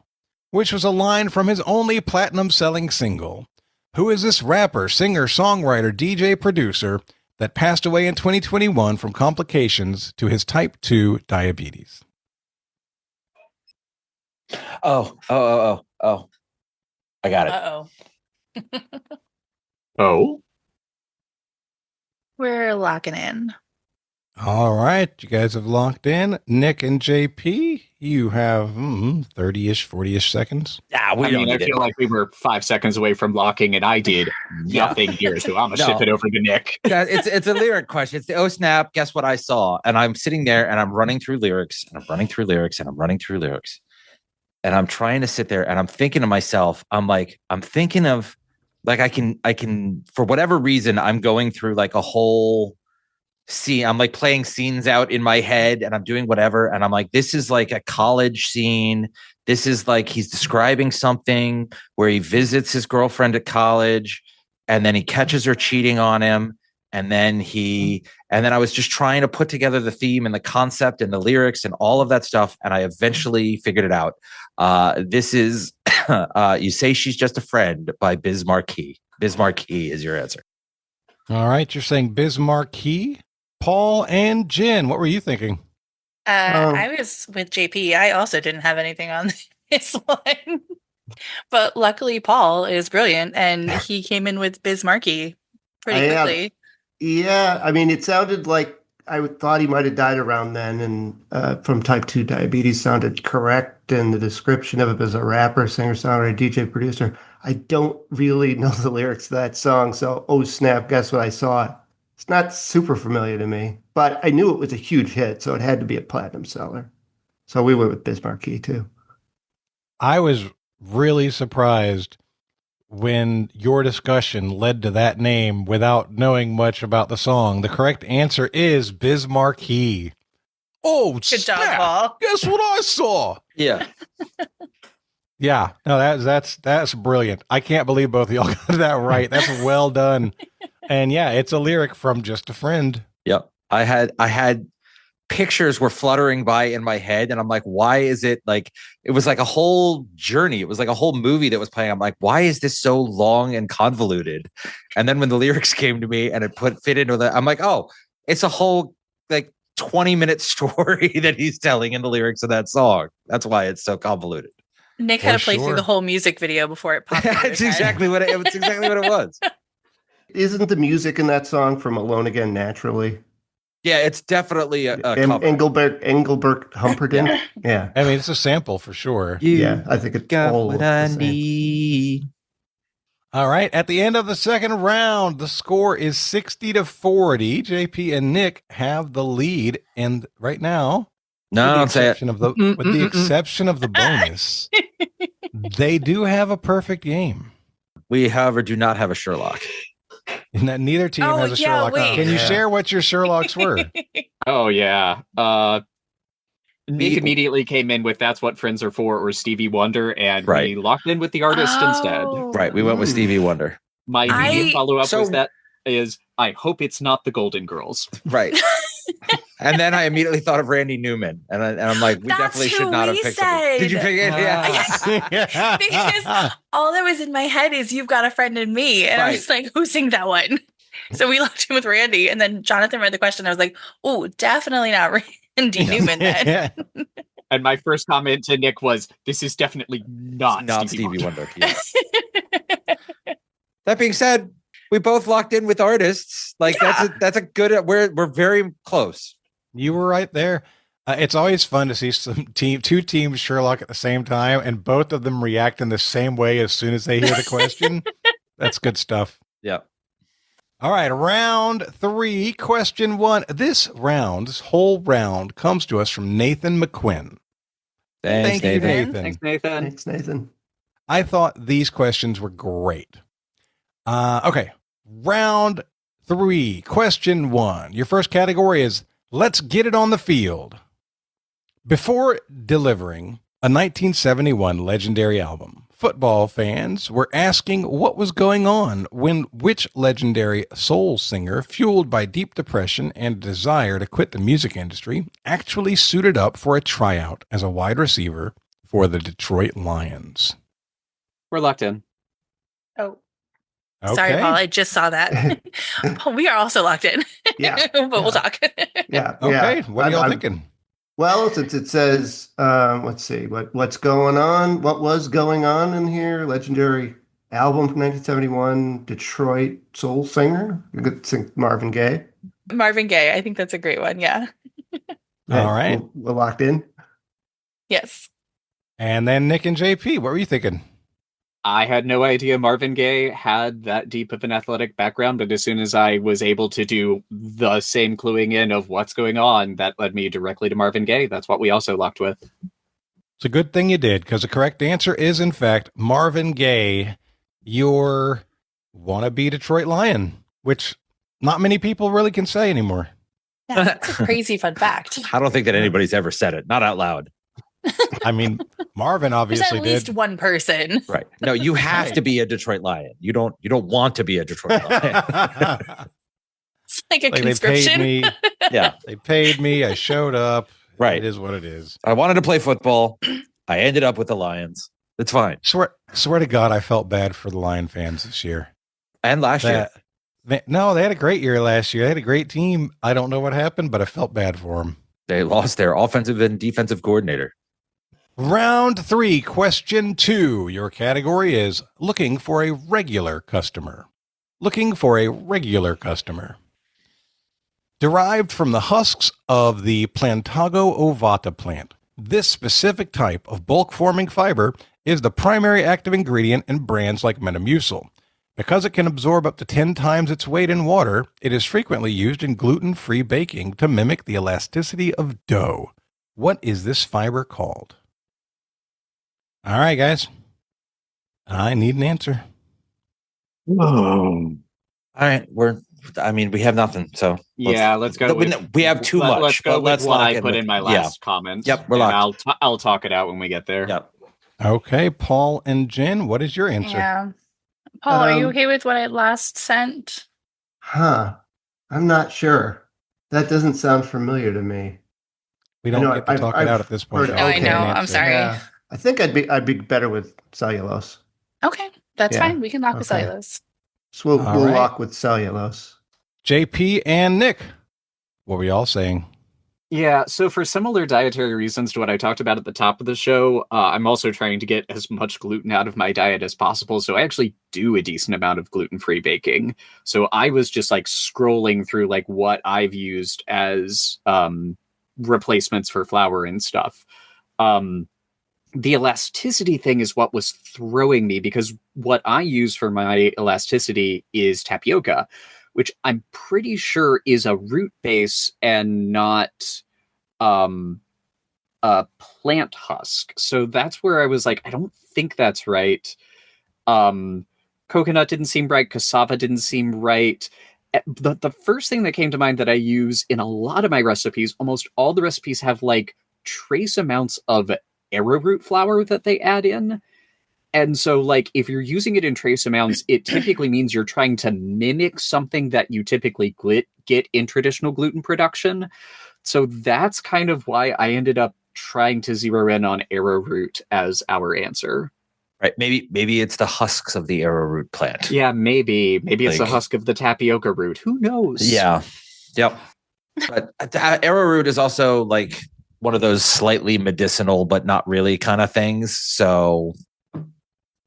which was a line from his only platinum-selling single. Who is this rapper, singer, songwriter, DJ, producer that passed away in 2021 from complications to his type 2 diabetes? Oh. I got it. Uh-oh. Oh? We're locking in. All right, you guys have locked in. Nick and JP, You have 30-ish, 40-ish seconds. Yeah, we don't I need feel it. like we were 5 seconds away from locking, and I did nothing here, so I'm gonna No. ship it over to Nick. It's a lyric question. It's the oh snap, guess what I saw? And I'm sitting there and I'm running through lyrics and I'm running through lyrics and I'm running through lyrics. And I'm trying to sit there and I'm thinking to myself, I'm thinking of like I can for whatever reason, I'm going through like a whole scene. I'm like playing scenes out in my head and I'm doing whatever. And I'm like, this is like a college scene. This is like he's describing something where he visits his girlfriend at college and then he catches her cheating on him. And then I was just trying to put together the theme and the concept and the lyrics and all of that stuff. And I eventually figured it out. This is You Say She's Just a Friend by Biz Markie. Biz Markie is your answer. All right. You're saying Biz Markie. Paul and Jen, what were you thinking? I was with JP. I also didn't have anything on this one. But luckily, Paul is brilliant, and he came in with Biz Markie pretty quickly. Yeah, I mean, it sounded like I thought he might have died around then, and from type 2 diabetes sounded correct, and the description of him as a rapper, singer, songwriter, DJ, producer. I don't really know the lyrics to that song, so oh snap, guess what I saw? It's not super familiar to me, but I knew it was a huge hit, so it had to be a platinum seller. So we went with Biz Markie too. I was really surprised when your discussion led to that name without knowing much about the song. The correct answer is Biz Markie. Oh, Good job, Paul. Guess what I saw? Yeah. Yeah, no, that's brilliant. I can't believe both of y'all got that right. That's well done. And yeah, it's a lyric from Just a Friend. Yep. I had pictures were fluttering by in my head and I'm like, why is it like, it was like a whole journey. It was like a whole movie that was playing. I'm like, why is this so long and convoluted? And then when the lyrics came to me and it fit into that, I'm like, oh, it's a whole like 20-minute story that he's telling in the lyrics of that song. That's why it's so convoluted. Nick had to play through the whole music video before it popped. It's exactly what it was. Isn't the music in that song from Alone Again Naturally? Yeah, it's definitely a cover. Engelbert Humperdinck. Yeah. I mean, it's a sample for sure. Yeah, I think it's all what I need. All right. At the end of the second round, the score is 60-40. JP and Nick have the lead. And right now, no, don't say it. With the exception of the bonus, they do have a perfect game. We, however, do not have a Sherlock. And that neither team has a Sherlock. Can you share what your Sherlocks were? Oh, yeah. Nick immediately came in with That's What Friends Are For or Stevie Wonder, and we locked in with the artist instead. Right, we went with Stevie Wonder. My immediate follow-up was I hope it's not the Golden Girls. Right. And then I immediately thought of Randy Newman, and I'm like, we definitely should not have picked him. Did you pick it? Yeah. Because all that was in my head is You've Got a Friend in Me, and I was like, who sings that one? So we locked in with Randy, and then Jonathan read the question. I was like, oh, definitely not Randy Newman then. And my first comment to Nick was, this is definitely not Stevie Wonder. Yeah. That being said, we both locked in with artists. Like that's a good. We're very close. You were right there. It's always fun to see two teams Sherlock at the same time, and both of them react in the same way as soon as they hear the question. That's good stuff. Yeah. All right, round 3, question 1. This whole round comes to us from Nathan McQuinn. Thank you, Nathan. Thanks, Nathan. I thought these questions were great. Okay, round 3, question 1. Your first category is Let's Get It on the Field. Before delivering a 1971 legendary album, football fans were asking what was going on when which legendary soul singer, fueled by deep depression and a desire to quit the music industry, actually suited up for a tryout as a wide receiver for the Detroit Lions. We're locked in. Oh. Okay. Sorry, Paul. I just saw that. We are also locked in. Yeah. But we'll talk. Yeah. Okay. Yeah. What are y'all thinking? Well, since it says, let's see, what's going on? What was going on in here? Legendary album from 1971, Detroit soul singer. You could think Marvin Gaye. Marvin Gaye. I think that's a great one. Yeah. All right. We're locked in. Yes. And then Nick and JP, what were you thinking? I had no idea Marvin Gaye had that deep of an athletic background, but as soon as I was able to do the same cluing in of what's going on, that led me directly to Marvin Gaye. That's what we also locked with. It's a good thing you did, because the correct answer is, in fact, Marvin Gaye, your wannabe Detroit Lion, which not many people really can say anymore. Yeah, that's a crazy fun fact. I don't think that anybody's ever said it. Not out loud. I mean, Marvin There's obviously at least did. one person. Right. No, you have Right. to be a Detroit Lion. You don't want to be a Detroit Lion. It's like a Like, conscription. They paid me. Yeah. They paid me. I showed up. Right. It is what it is. I wanted to play football. I ended up with the Lions. It's fine. Swear to God, I felt bad for the Lion fans this year. And last year. No, they had a great year last year. They had a great team. I don't know what happened, but I felt bad for them. They lost their offensive and defensive coordinator. Round 3, question 2. Your category is looking for a regular customer. Looking for a regular customer. Derived from the husks of the Plantago ovata plant, this specific type of bulk-forming fiber is the primary active ingredient in brands like Metamucil. Because it can absorb up to 10 times its weight in water, it is frequently used in gluten-free baking to mimic the elasticity of dough. What is this fiber called? All right, guys. I need an answer. All right. We have nothing. So Yeah, let's go. We have too much. Let's go with what I put with, in my last comment. Yep, we're and locked. I'll talk it out when we get there. Yep. Okay, Paul and Jen, what is your answer? Yeah. Paul, are you okay with what I last sent? I'm not sure. That doesn't sound familiar to me. We don't get to talk it out at this point. heard- Oh, I okay. know. I'm sorry. Yeah. I think I'd be better with cellulose. Okay, that's Yeah. fine. We can lock with Okay. cellulose. So All we'll right. lock with cellulose. JP and Nick, what were y'all saying? Yeah, so for similar dietary reasons to what I talked about at the top of the show, I'm also trying to get as much gluten out of my diet as possible. So I actually do a decent amount of gluten-free baking. So I was just like scrolling through like what I've used as replacements for flour and stuff. The elasticity thing is what was throwing me, because what I use for my elasticity is tapioca, which I'm pretty sure is a root base and not a plant husk. So that's where I was like, I don't think that's right. Coconut didn't seem right. Cassava didn't seem right. The first thing that came to mind that I use in a lot of my recipes, almost all the recipes have like trace amounts of arrowroot flour that they add in. And so, like, if you're using it in trace amounts, it typically means you're trying to mimic something that you typically get in traditional gluten production. So that's kind of why I ended up trying to zero in on arrowroot as our answer. Right. Maybe it's the husks of the arrowroot plant. Yeah, maybe it's the husk of the tapioca root. Who knows? Yeah. Yep. But arrowroot is also like one of those slightly medicinal, but not really kind of things. So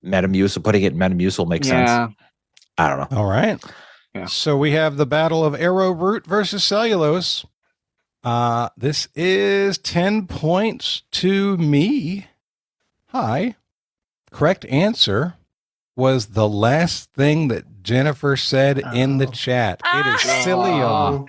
putting it in Metamucil makes sense. I don't know. All right. Yeah. So we have the battle of arrowroot versus cellulose. This is 10 points to me. Hi. Correct answer was the last thing that Jennifer said in the chat. It is psyllium.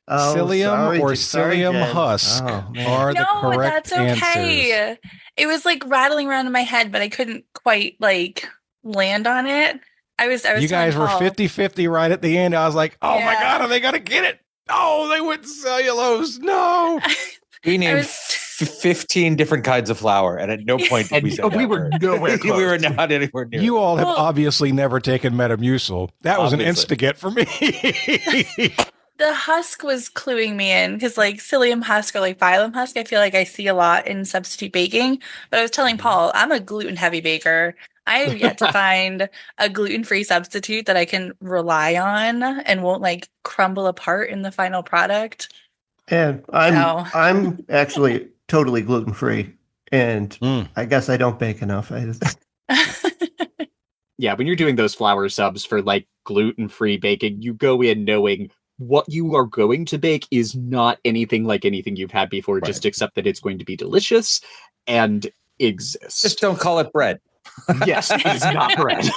Psyllium or psyllium husk are the correct that's okay. answers. It was like rattling around in my head, but I couldn't quite like land on it. I was You guys were 50-50 right at the end. I was like, oh my God, are they going to get it? Oh, they went cellulose. No. We named 15 different kinds of flour, and at no point did we say we were nowhere close. We were not anywhere near. You all have obviously never taken Metamucil. That was an insta-get for me. The husk was cluing me in, because like psyllium husk or like phylum husk, I feel like I see a lot in substitute baking. But I was telling Paul, I'm a gluten-heavy baker. I have yet to find a gluten-free substitute that I can rely on and won't like crumble apart in the final product. And I'm actually totally gluten-free, and I guess I don't bake enough. Yeah, when you're doing those flour subs for like gluten-free baking, you go in knowing what you are going to bake is not anything like anything you've had before, just accept that it's going to be delicious. and exist. Just don't call it bread. Yes, it is not bread.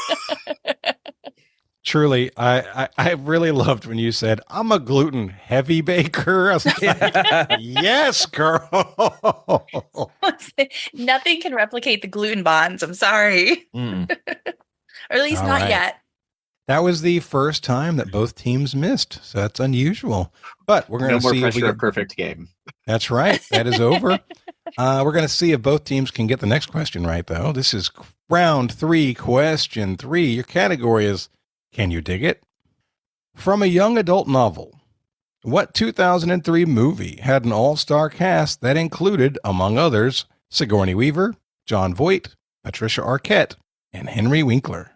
Truly, I really loved when you said, I'm a gluten heavy baker. I was like, yes, girl. Nothing can replicate the gluten bonds. I'm sorry. Mm. Or at least All not right. yet. That was the first time that both teams missed. So that's unusual. But we're going No to more see if we pressure. A get... perfect game. That's right. That is over. We're going to see if both teams can get the next question right, though. This is round 3, question 3. Your category is, can you dig it? From a young adult novel, what 2003 movie had an all-star cast that included, among others, Sigourney Weaver, Jon Voight, Patricia Arquette, and Henry Winkler?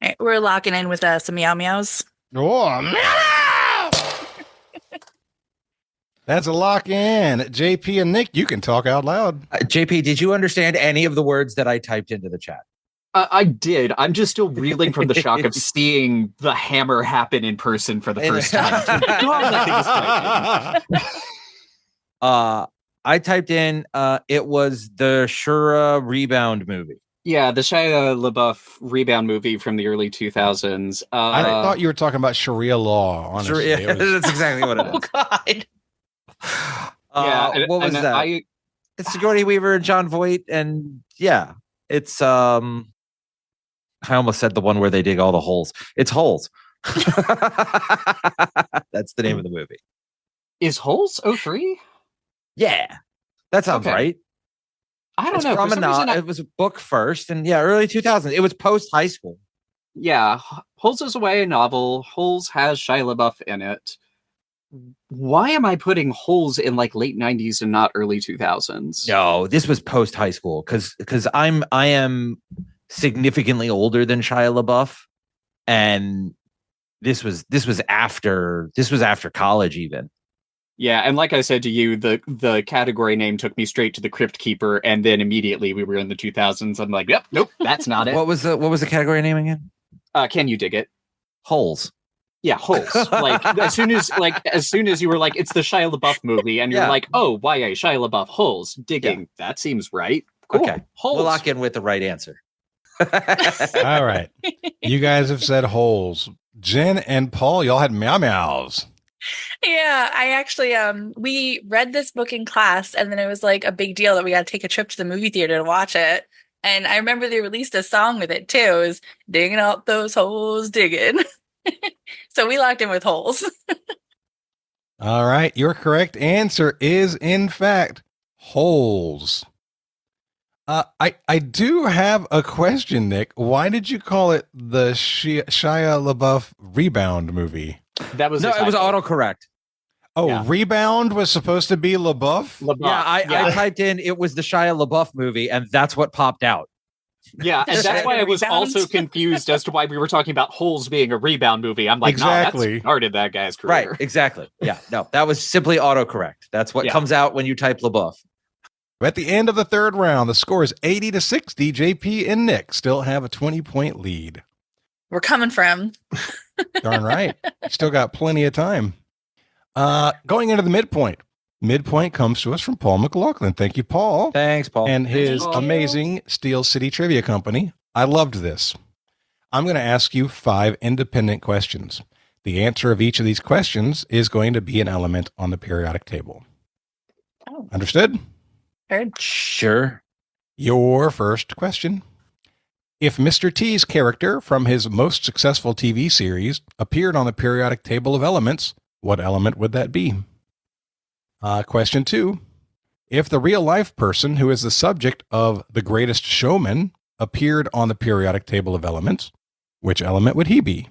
All right, we're locking in with some meow meows. Oh, meow! That's a lock in. JP and Nick, you can talk out loud. JP, did you understand any of the words that I typed into the chat? I did. I'm just still reeling from the shock of seeing the hammer happen in person for the first time. God, that thing is frightening. I typed in, it was the Shura Rebound movie. Yeah, the Shia LaBeouf Rebound movie from the early 2000s. I thought you were talking about Sharia law, honestly. Yeah, that's exactly what it is. Oh, God. What was that? It's Sigourney Weaver and Jon Voight, and yeah, it's I almost said the one where they dig all the holes. It's Holes. That's the name of the movie. Is Holes 03? Yeah, that sounds right. I don't know. From it was a book first, and yeah, early 2000s. It was post high school. Yeah, Holes is a YA novel. Holes has Shia LaBeouf in it. Why am I putting Holes in like late 90s and not early 2000s? No, this was post high school because I am significantly older than Shia LaBeouf, and this was after college even. Yeah, and like I said to you, the category name took me straight to the Crypt Keeper, and then immediately we were in the 2000s. I'm like, yep, nope, that's not it. What was the category name again? Can you dig it? Holes. Yeah, Holes. Like as soon as you were like, it's the Shia LaBeouf movie, and you're like, oh, YA Shia LaBeouf Holes digging. Yeah. That seems right. Cool. Okay, Holes. We'll lock in with the right answer. All right, you guys have said Holes. Jen and Paul, y'all had meow meows. Yeah, I actually we read this book in class, and then it was like a big deal that we got to take a trip to the movie theater to watch it. And I remember they released a song with it too. It was digging out those holes, digging. So we locked in with Holes. All right, your correct answer is in fact Holes. I do have a question, Nick. Why did you call it the Shia LaBeouf Rebound movie? That was it was autocorrect. Oh, yeah. Rebound was supposed to be LaBeouf? Yeah, I typed in it was the Shia LaBeouf movie, and that's what popped out. Yeah, and that's why I was also confused as to why we were talking about Holes being a Rebound movie. I'm like, exactly. No, that started that guy's career. Right, exactly. Yeah, no, that was simply autocorrect. That's what comes out when you type LaBeouf. At the end of the third round, the score is 80-60. JP and Nick still have a 20-point lead. We're coming from. Darn right. Still got plenty of time. Going into the midpoint. Midpoint comes to us from Paul McLaughlin. Thank you, Paul. Thanks, Paul. And his amazing Steel City Trivia Company. I loved this. I'm going to ask you 5 independent questions. The answer of each of these questions is going to be an element on the periodic table. Oh. Understood? Heard. Sure. Your first question. If Mr. T's character from his most successful TV series appeared on the periodic table of elements, what element would that be? Question 2. If the real-life person who is the subject of The Greatest Showman appeared on the periodic table of elements, which element would he be?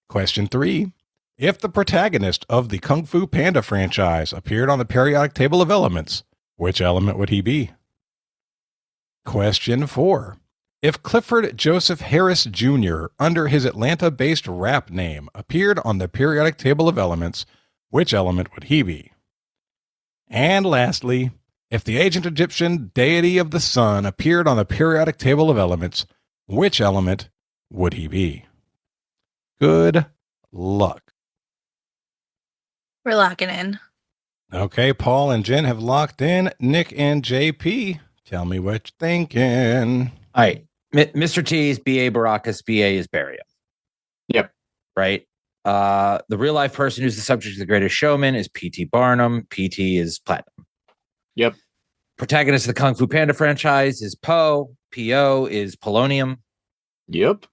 Question 3. If the protagonist of the Kung Fu Panda franchise appeared on the periodic table of elements, which element would he be? Question 4. If Clifford Joseph Harris Jr., under his Atlanta-based rap name, appeared on the periodic table of elements, which element would he be? And lastly, if the ancient Egyptian deity of the sun appeared on the periodic table of elements, which element would he be? Good luck. We're locking in. Okay, Paul and Jen have locked in. Nick and JP, tell me what you're thinking. All right. Mr. T is B.A. Baracus. B.A. is Barium. Yep. Right? The real life person who's the subject of The Greatest Showman is P.T. Barnum. P.T. is Platinum. Yep. Protagonist of the Kung Fu Panda franchise is Po. P.O. is Polonium. Yep.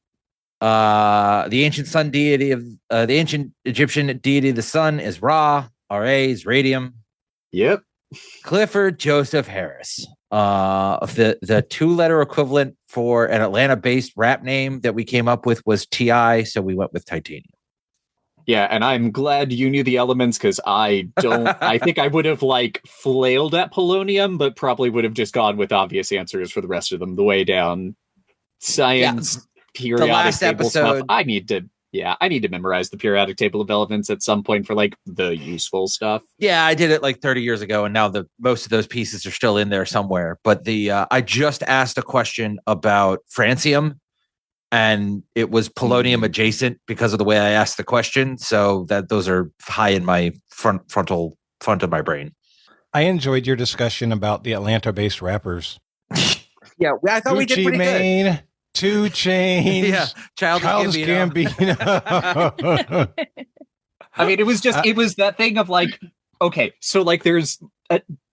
The ancient sun deity of the ancient Egyptian deity of the sun is Ra. R.A. is Radium. Yep. Clifford Joseph Harris. The 2-letter equivalent for an Atlanta-based rap name that we came up with was T.I., so we went with Titanium. Yeah, and I'm glad you knew the elements because I don't. I think I would have flailed at polonium, but probably would have just gone with obvious answers for the rest of them. The way down science, periodic table stuff. I need to memorize the periodic table of elements at some point for the useful stuff. Yeah, I did it 30 years ago, and now most of those pieces are still in there somewhere. But I just asked a question about francium, and it was polonium adjacent because of the way I asked the question. So those are high in my front of my brain. I enjoyed your discussion about the Atlanta-based rappers. Yeah, I thought we did pretty Mane, good. 2 Chainz, Yeah, Childish Gambino. I mean, it was that thing of okay, so there's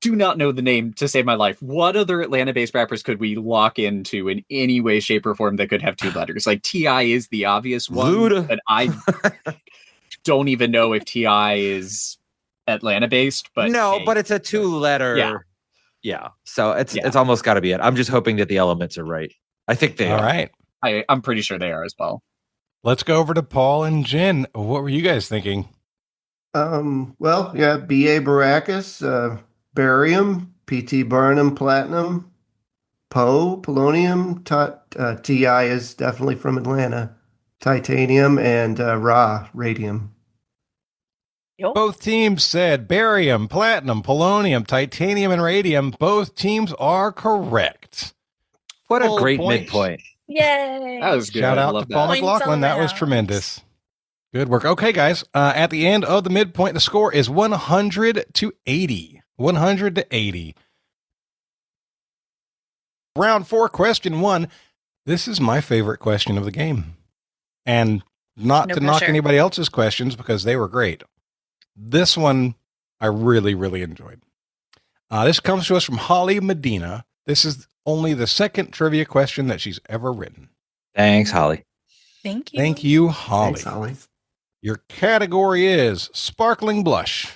do not know the name to save my life. What other Atlanta-based rappers could we lock into in any way, shape, or form that could have 2 letters? T.I. is the obvious one, Luda. but I don't even know if T.I. is Atlanta-based. But no, hey, but it's a 2-letter. Yeah. So it's almost got to be it. I'm just hoping that the elements are right. I think they are. All right. I'm pretty sure they are as well. Let's go over to Paul and Jen. What were you guys thinking? Well, yeah, B.A. Baracus, barium, P.T. Barnum, platinum, Po, polonium, T.I. is definitely from Atlanta, titanium, and Ra, radium. Both teams said barium, platinum, polonium, titanium, and radium. Both teams are correct. What a great midpoint. Yay. That was good. Shout out to Paul McLaughlin. That was tremendous. Good work. Okay, guys. At the end of the midpoint, the score is 100 to 80. 100 to 80. Round 4, question 1. This is my favorite question of the game. And not to knock anybody else's questions because they were great. This one I really, really enjoyed. This comes to us from Holly Medina. This is only the second trivia question that she's ever written. Thanks, Holly. Thank you. Thank you, Holly. Thanks, Holly. Your category is Sparkling Blush.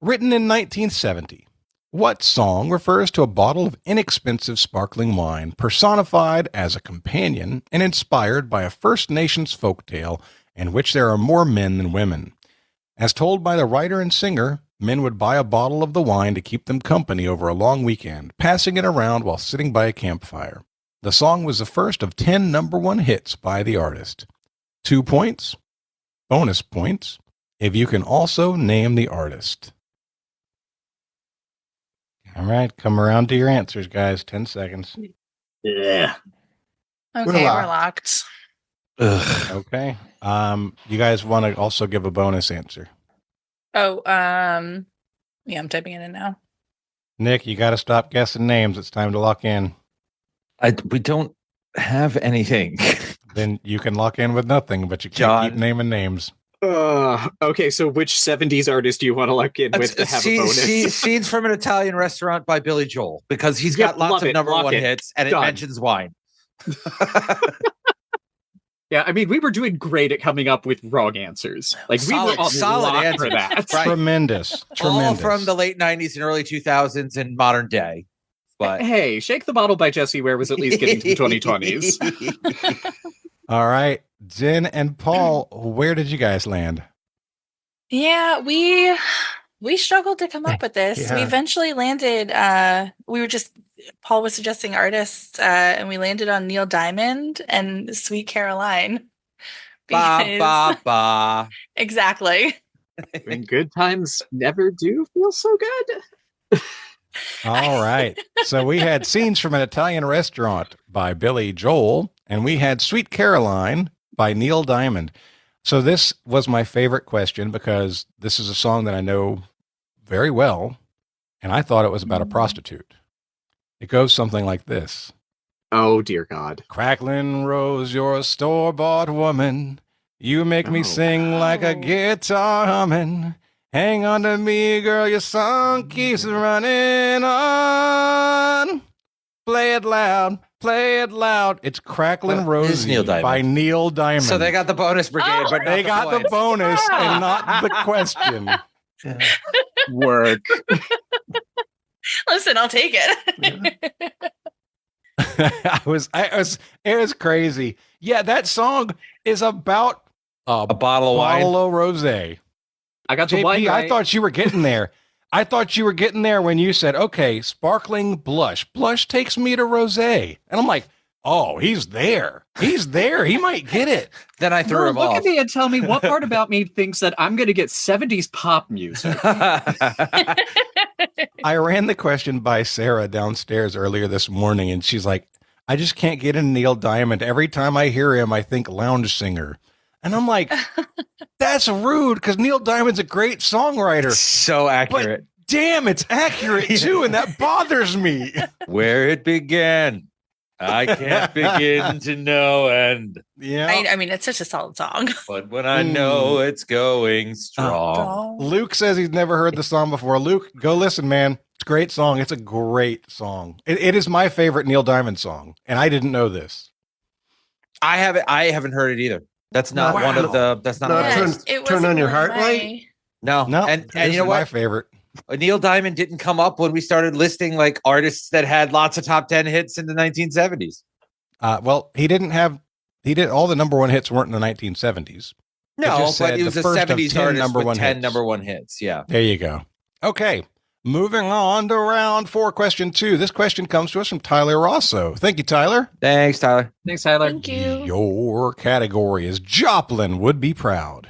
Written in 1970, what song refers to a bottle of inexpensive sparkling wine personified as a companion and inspired by a First Nations folktale in which there are more men than women? As told by the writer and singer, men would buy a bottle of the wine to keep them company over a long weekend, passing it around while sitting by a campfire. The song was the first of 10 #1 hits by the artist. 2 points. Bonus points if you can also name the artist. All right, come around to your answers, guys. 10 seconds. Yeah. Okay, we're locked. Ugh. Okay. You guys want to also give a bonus answer? Oh, yeah, I'm typing it in now. Nick, you got to stop guessing names. It's time to lock in. We don't have anything. Then you can lock in with nothing, but you can't keep naming names. Okay, so which 70s artist do you want to lock in with to have a bonus? Scenes from an Italian Restaurant by Billy Joel, because he's got lots of #1 hits, and it mentions wine. Yeah, I mean, we were doing great at coming up with wrong answers. We were solid answer that. Right. Tremendous. All from the late 90s and early 2000s and modern day. But hey, Shake the Bottle by Jessie Ware was at least getting to the 2020s. All right, Jen and Paul, where did you guys land? Yeah, we struggled to come up with this. Yeah. We eventually landed. Paul was suggesting artists, and we landed on Neil Diamond and Sweet Caroline. Ba. Exactly. When good times never do feel so good. All right. So we had Scenes from an Italian Restaurant by Billy Joel, and we had Sweet Caroline by Neil Diamond. So this was my favorite question because this is a song that I know very well, and I thought it was about a prostitute. It goes something like this. Oh, dear God. Cracklin' Rose, you're a store-bought woman. You make me sing like a guitar humming. Hang on to me, girl, your song keeps running on. Play it loud, play it loud. It's Cracklin' Rosie Neil Diamond. by Neil Diamond. So they got the bonus brigade, but not they got the bonus and not the question. Yeah. Work. Listen, I'll take it. It was crazy. Yeah, that song is about a bottle of wine. Bottle of rosé. I got the JP, wine. I thought you were getting there. I thought you were getting there when you said, okay, sparkling blush. Blush takes me to rosé. And I'm like, oh, he's there. He's there. He might get it. Then I threw him Look off. at me and tell me what part about me thinks that I'm going to get 70s pop music. I ran the question by Sarah downstairs earlier this morning, and she's like, I just can't get into Neil Diamond. Every time I hear him, I think lounge singer. And I'm like, that's rude because Neil Diamond's a great songwriter. So accurate. But damn, it's accurate too, and that bothers me. Where it began, I can't begin to know. And yeah, I mean, it's such a solid song. But when I know it's going strong. Luke says he's never heard the song before. Luke, go listen, man. It's a great song. It's a great song. It is my favorite Neil Diamond song, and I didn't know this. I haven't heard it either. That's not one of the. That's not. Turn on your heart light. No, and you know what? My favorite. Neil Diamond didn't come up when we started listing like artists that had lots of top 10 hits in the 1970s. Well, he did all the number one hits weren't in the 1970s. No, but it was the a first of 70s 10 artist number with one 10 hits. number one hits. Yeah. There you go. Okay. Moving on to round 4, question 2. This question comes to us from Tyler Rosso. Thank you, Tyler. Thanks, Tyler. Thanks, Tyler. Thank you. Your category is Joplin Would Be Proud.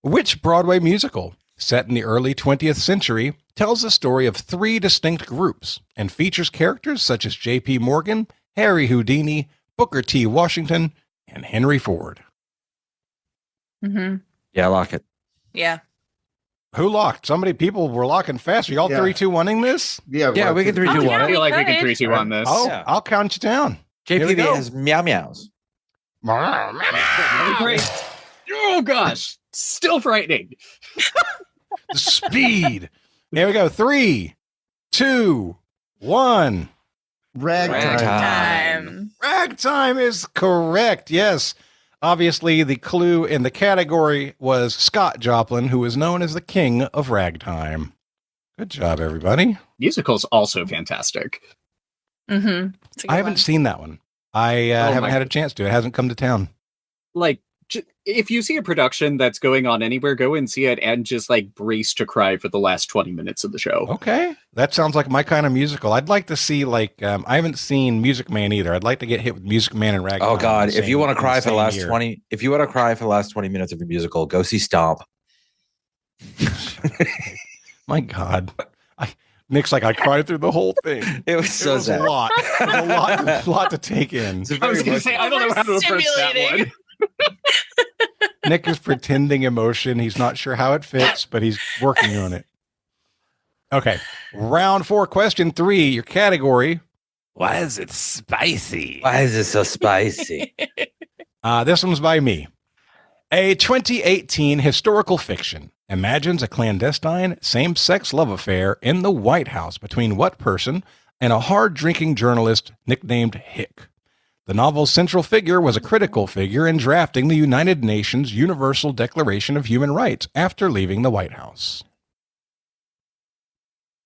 Which Broadway musical, set in the early 20th century, tells the story of 3 distinct groups and features characters such as J.P. Morgan, Harry Houdini, Booker T. Washington, and Henry Ford? Mm-hmm. Yeah, lock it. Yeah. Who locked? People were locking fast. Are y'all 3-2-1ing this? Yeah, we can 3-2-1. I feel like we can 3-2-1 this. Oh, Yeah. I'll count you down. JPV has meow meows. Great. Oh, gosh. Still frightening. The speed. There we go. 3, 2, 1. Ragtime. Ragtime is correct. Yes. Obviously, the clue in the category was Scott Joplin, who is known as the king of ragtime. Good job, everybody. Musical's also fantastic. Mm-hmm. I haven't seen that one. I haven't had a chance to. It hasn't come to town. Like, if you see a production that's going on anywhere, go and see it and just like brace to cry for the last 20 minutes of the show. Okay. That sounds like my kind of musical. I'd like to see I haven't seen Music Man either. I'd like to get hit with Music Man and Ragtime. Oh God. If you want to cry for the last year. 20 minutes of a musical, go see Stomp. My God. Nick's like, I cried through the whole thing. It was so sad. A lot. It was a lot to take in. I was going to say, I don't know how to approach that one. Nick is pretending emotion. He's not sure how it fits, but he's working on it. Okay. Round 4, question 3. Your category. Why is it spicy? Why is it so spicy? This one's by me. A 2018 historical fiction imagines a clandestine same-sex love affair in the White House between what person and a hard-drinking journalist nicknamed Hick. The novel's central figure was a critical figure in drafting the United Nations Universal Declaration of Human Rights after leaving the White House.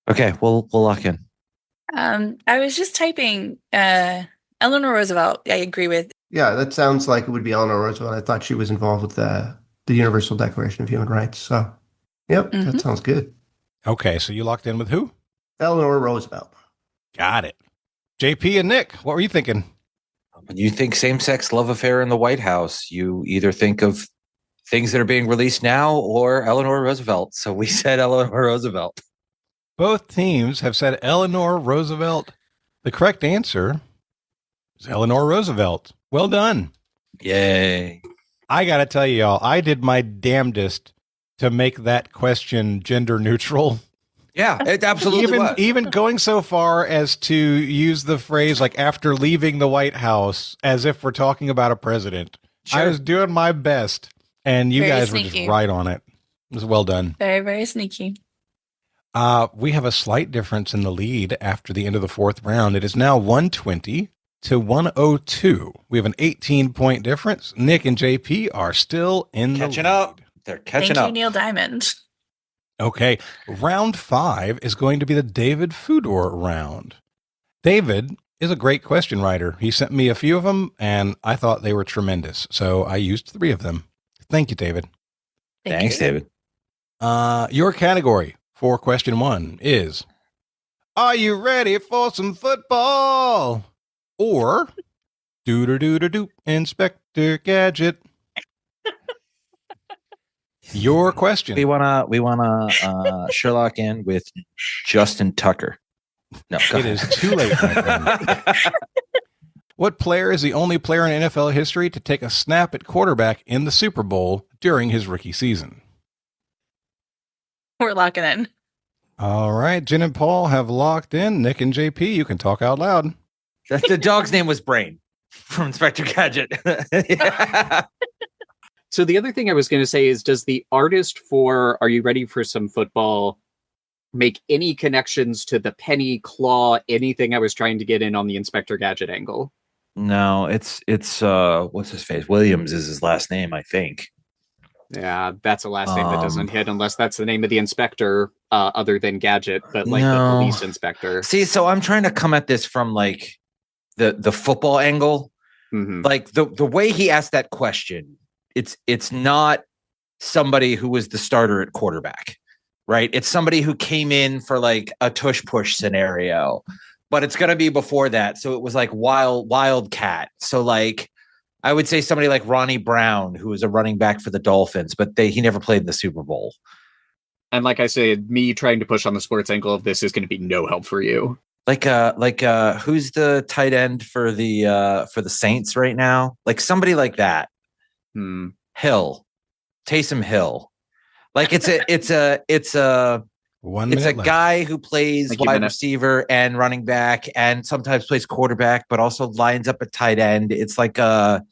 Okay, we'll lock in. I was just typing Eleanor Roosevelt. I agree with. Yeah, that sounds like it would be Eleanor Roosevelt. I thought she was involved with the Universal Declaration of Human Rights. So, yep, that sounds good. Okay, so you locked in with who? Eleanor Roosevelt. Got it. JP and Nick, what were you thinking? When you think same-sex love affair in the White House, you either think of things that are being released now or Eleanor Roosevelt. So we said Eleanor Roosevelt. Both teams have said Eleanor Roosevelt. The correct answer is Eleanor Roosevelt. Well done. Yay. I got to tell you, y'all, I did my damnedest to make that question gender neutral. Yeah, it absolutely was. Even going so far as to use the phrase like after leaving the White House as if we're talking about a president. Sure. I was doing my best, and you Very guys were sneaky. just right on it. It was well done. Very, very sneaky. We have a slight difference in the lead after the end of the fourth round. It is now 120 to 102. We have an 18-point difference. Nick and JP are still in Catching the lead. up. They're catching Thank up. you, Neil Diamond. Okay, round 5 is going to be the David Fudor round. David is a great question writer. He sent me a few of them, and I thought they were tremendous. So I used 3 of them. Thank you, David. Thanks, David. Your category for question 1 is, are you ready for some football? Or, doo-doo-doo-doo-doo, Inspector Gadget. Your question. We wanna Sherlock in with Justin Tucker. No, It is too late, my friend. What player is the only player in NFL history to take a snap at quarterback in the Super Bowl during his rookie season? We're locking in. All right, Jen and Paul have locked in. Nick and JP, you can talk out loud. The dog's name was Brain from Inspector Gadget. Yeah. So the other thing I was going to say is, does the artist for Are You Ready for Some Football make any connections to the penny, claw, anything I was trying to get in on the Inspector Gadget angle? No, it's what's his face? Williams is his last name, I think. Yeah, that's a last name that doesn't hit unless that's the name of the inspector other than Gadget, but like the police inspector. See, so I'm trying to come at this from like the football angle. Mm-hmm. Like the way he asked that question, it's not somebody who was the starter at quarterback, right? It's somebody who came in for like a tush push scenario, but it's going to be before that. So it was like wildcat. So like, I would say somebody like Ronnie Brown, who was a running back for the Dolphins, but he never played in the Super Bowl. And like I said, me trying to push on the sports angle of this is going to be no help for you. Like who's the tight end for the Saints right now? Like somebody like that. Hill, Taysom Hill. Like it's a guy who plays wide receiver and running back and sometimes plays quarterback, but also lines up at tight end. It's like a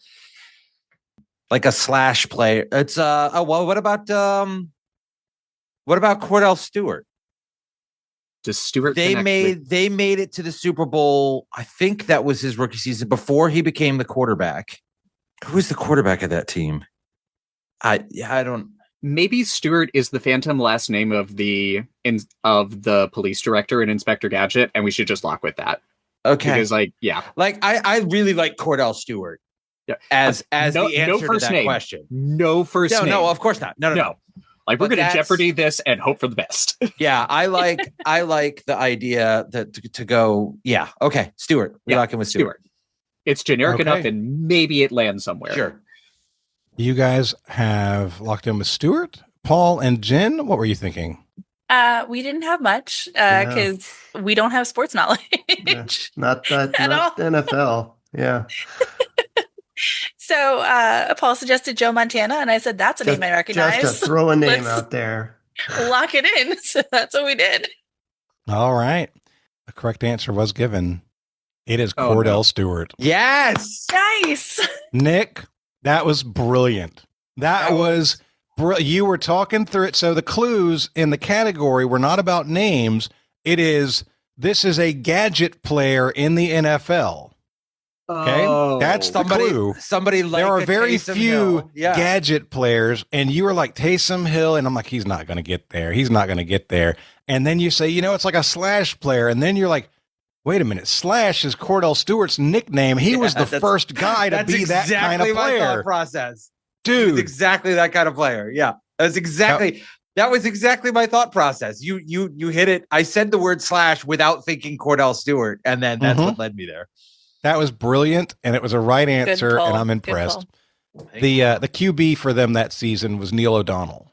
slash player. It's what about Cordell Stewart? Does Stewart they made it to the Super Bowl. I think that was his rookie season before he became the quarterback. Who was the quarterback of that team? I don't. Maybe Stewart is the phantom last name of the police director in Inspector Gadget, and we should just lock with that. Okay. Because I really like Cordell Stewart. Yeah. As the answer to that question. No first name. No, of course not. No. Like we're going to Jeopardy this and hope for the best. Yeah, I like the idea that to go. Yeah, okay, Stewart. We're locking with Stewart. It's generic enough, and maybe it lands somewhere. Sure. You guys have locked in with Stewart, Paul, and Jen. What were you thinking? We didn't have much because we don't have sports knowledge. Not NFL. Yeah. So Paul suggested Joe Montana, and I said that's a name I recognize. Just to throw a name out there. Lock it in. So that's what we did. All right. The correct answer was given. It is Cordell Stewart. Yes. Nice. Nick, that was brilliant. That was you were talking through it. So the clues in the category were not about names. This is a gadget player in the NFL. Okay, that's the clue. Somebody like there are very Taysom few Hill. Yeah. gadget players, and you were like Taysom Hill, and I'm like, he's not going to get there. He's not going to get there. And then you say, it's like a slash player, and then you're like, wait a minute, Slash is Cordell Stewart's nickname. He was the first guy to be that kind of player. My thought process, dude. Exactly that kind of player. Yeah, that was exactly my thought process. You hit it. I said the word Slash without thinking Cordell Stewart, and then that's what led me there. That was brilliant, and it was a right answer, and I'm impressed. The QB for them that season was Neil O'Donnell.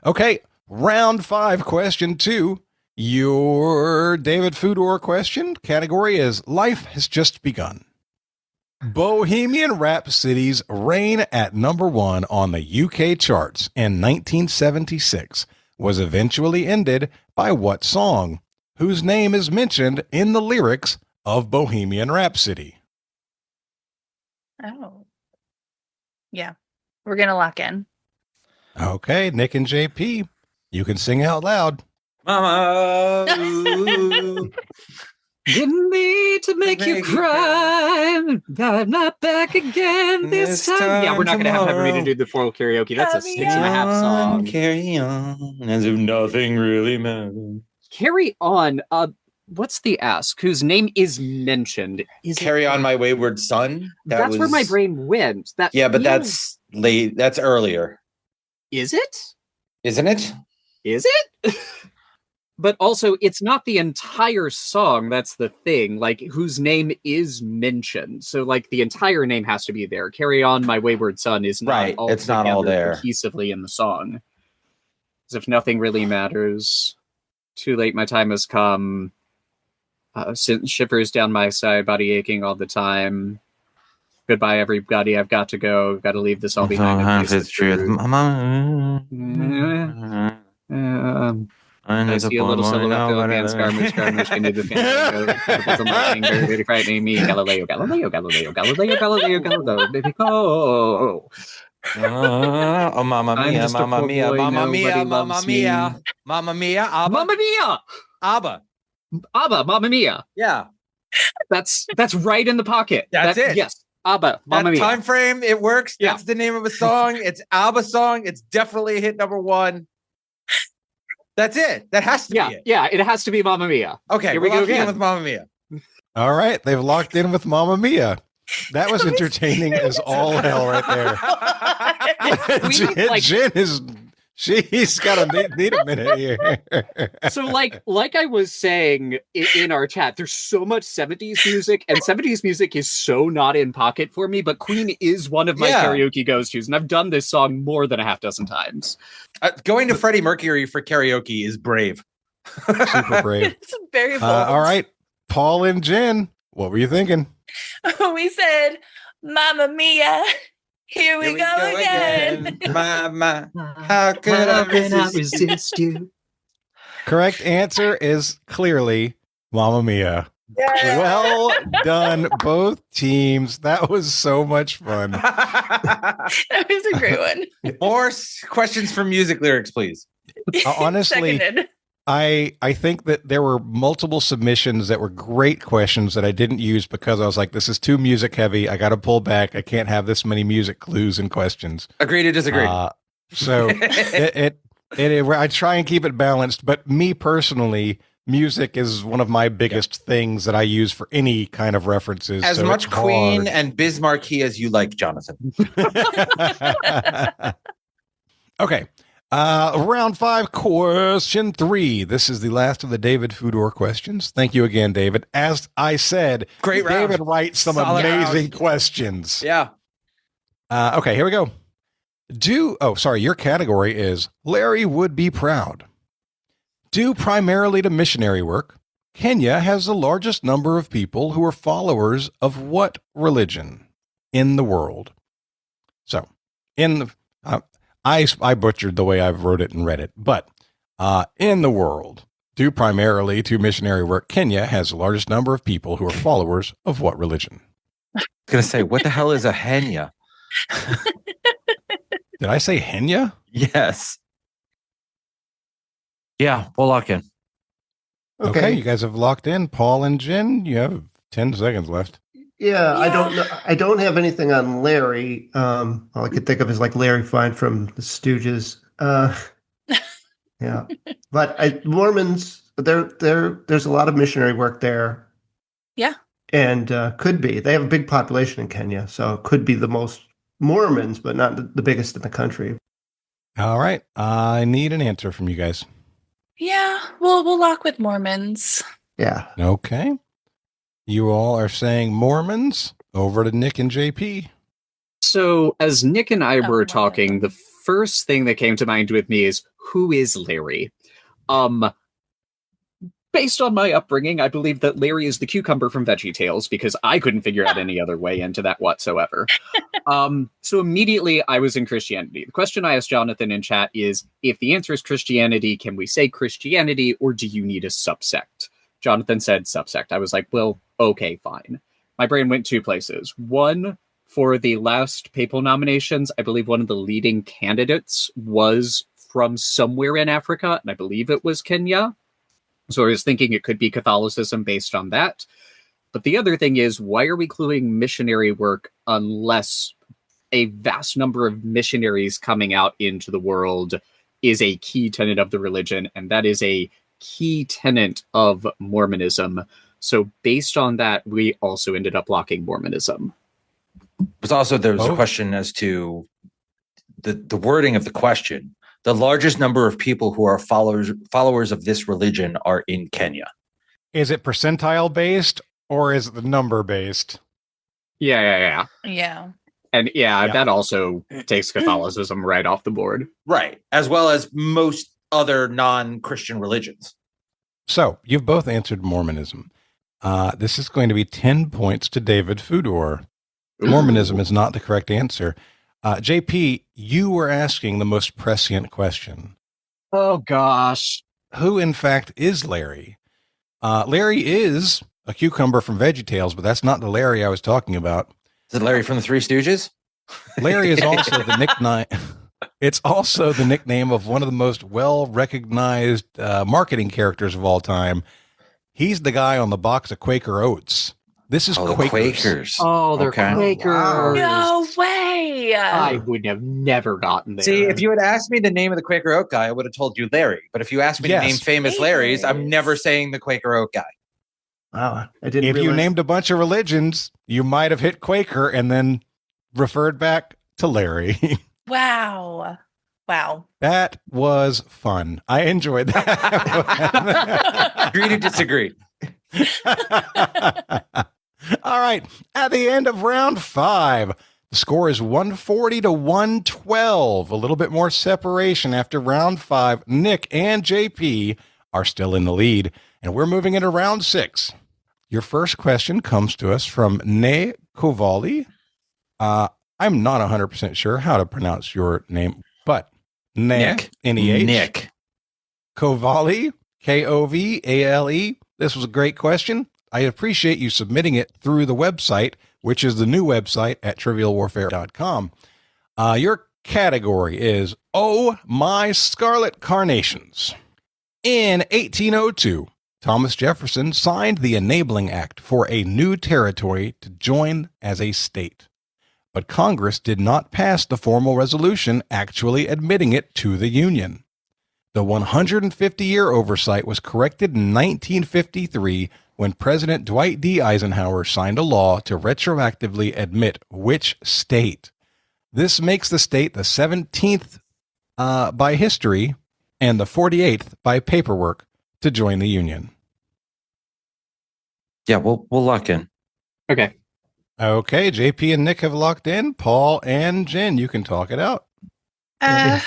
Okay, round 5, question 2. Your David Fudor question category is Life Has Just Begun. Bohemian Rhapsody's reign at number 1 on the UK charts in 1976 was eventually ended by what song, whose name is mentioned in the lyrics of Bohemian Rhapsody? Oh. Yeah. We're going to lock in. Okay, Nick and JP, you can sing out loud. Mama, ooh. Didn't mean to make you cry. I'm not back again this time. Yeah, we're not going to have me to do the full karaoke. That's a 6.5 song. Carry on as if nothing really matters. Carry on. What's the ask? Whose name is mentioned? Is Carry on, my wayward son. That's where my brain went. Yeah, but that's late. That's earlier. Is it? Isn't it? Is it? But also, it's not the entire song. That's the thing. Like, whose name is mentioned. So, like, the entire name has to be there. Carry on, my wayward son is not right. It's not all there cohesively in the song. As if nothing really matters. Too late, my time has come. Shivers down my side, body aching all the time. Goodbye, everybody. I've got to go. Got to leave this all behind. It's truth. I see a little silhouette of a Scaramouche can do the thing. Really frightening me. Galileo, Galileo, Galileo, Galileo, Galileo, Galileo, baby, go. Oh, mamma mia, mamma mia, mamma mia, mamma mia, mamma mia, Abba. Mamma mia! Abba. Abba, mamma mia. Yeah. That's right in the pocket. That's it. Yes. Abba, mamma mia. Time frame, it works. Yeah. That's the name of a song. It's ABBA song. It's definitely a hit number one. That's it. That has to be it. Yeah, it has to be Mamma Mia. Okay, here we go again with Mamma Mia. All right, they've locked in with Mamma Mia. That was entertaining as all hell right there. Jen is... She's got to need a minute here. So, like I was saying in our chat, there's so much 70s music, and 70s music is so not in pocket for me, but Queen is one of my karaoke go-tos, and I've done this song more than a half dozen times. Going to Freddie Mercury for karaoke is brave. Super brave. It's very bold. All right, Paul and Jen, what were you thinking? We said, Mamma Mia. Here we go again. Mama, how could I resist you? Correct answer is clearly Mamma Mia. Yeah. Well done, both teams. That was so much fun. That was a great one. More questions for music lyrics, please. Honestly, Seconded. I think that there were multiple submissions that were great questions that I didn't use because I was like, this is too music heavy. I got to pull back. I can't have this many music clues and questions. Agree to disagree. So I try and keep it balanced. But me personally, music is one of my biggest things that I use for any kind of references. As much Queen and Biz Marquee as you like, Jonathan. Okay. Round 5, question 3. This is the last of the David Fudor questions. Thank you again, David. As I said, great round. David writes some amazing questions. Yeah. Okay, here we go. Your category is Larry would be proud. Due primarily to missionary work, Kenya has the largest number of people who are followers of what religion in the world? So, I butchered the way I've wrote it and read it, but in the world, due primarily to missionary work, Kenya has the largest number of people who are followers of what religion? I was going to say, what the hell is a Henya? Did I say Henya? Yes. Yeah, we'll lock in. Okay, you guys have locked in. Paul and Jen, you have 10 seconds left. Yeah, I don't know. I don't have anything on Larry. All I could think of is like Larry Fine from the Stooges. Yeah, but Mormons, there's a lot of missionary work there. Yeah, and could be. They have a big population in Kenya, so it could be the most Mormons, but not the biggest in the country. All right, I need an answer from you guys. Yeah, we'll lock with Mormons. Yeah. Okay. You all are saying Mormons. Over to Nick and JP. So, as Nick and I were talking, the first thing that came to mind with me is, who is Larry? Based on my upbringing, I believe that Larry is the cucumber from VeggieTales because I couldn't figure out any other way into that whatsoever. So immediately I was in Christianity. The question I asked Jonathan in chat is, if the answer is Christianity, can we say Christianity or do you need a subsect? Jonathan said subsect. I was like, well, okay, fine. My brain went two places. One, for the last papal nominations, I believe one of the leading candidates was from somewhere in Africa, and I believe it was Kenya. So I was thinking it could be Catholicism based on that. But the other thing is, why are we including missionary work unless a vast number of missionaries coming out into the world is a key tenet of the religion, and that is a key tenet of Mormonism. So based on that, we also ended up locking Mormonism. There was a question as to the wording of the question. The largest number of people who are followers of this religion are in Kenya. Is it percentile based or is it the number based? Yeah. Yeah. And that also takes Catholicism right off the board. Right. As well as most other non-Christian religions. So you've both answered Mormonism. This is going to be 10 points to David Fudor. Mormonism is not the correct answer. JP, you were asking the most prescient question. Oh, gosh. Who, in fact, is Larry? Larry is a cucumber from VeggieTales, but that's not the Larry I was talking about. Is it Larry from the Three Stooges? Larry is also the nickname. It's also the nickname of one of the most well-recognized marketing characters of all time. He's the guy on the box of Quaker Oats. This is Quakers. Oh, they're Quakers. Wow. No way. I would have never gotten there. See, if you had asked me the name of the Quaker Oat guy, I would have told you Larry. But if you asked me to name famous Larrys, I'm never saying the Quaker Oat guy. Wow, I didn't If realize. you named a bunch of religions, you might have hit Quaker and then referred back to Larry. Wow. That was fun. I enjoyed that. Agree to disagree. All right. At the end of round 5, the score is 140 to 112. A little bit more separation after round 5. Nick and JP are still in the lead, and we're moving into round 6. Your first question comes to us from Ne Kovali. I'm not 100% sure how to pronounce your name, but Nick, N-E-H. Nick. Kovali, K-O-V-A-L-E. This was a great question. I appreciate you submitting it through the website, which is the new website at trivialwarfare.com. Your category is Oh My Scarlet Carnations. In 1802, Thomas Jefferson signed the Enabling Act for a new territory to join as a state. But Congress did not pass the formal resolution actually admitting it to the Union. The 150-year oversight was corrected in 1953 when President Dwight D. Eisenhower signed a law to retroactively admit which state. This makes the state the 17th by history and the 48th by paperwork to join the Union. Yeah, we'll lock in. Okay. Okay, JP and Nick have locked in. Paul and Jen, you can talk it out. Yeah,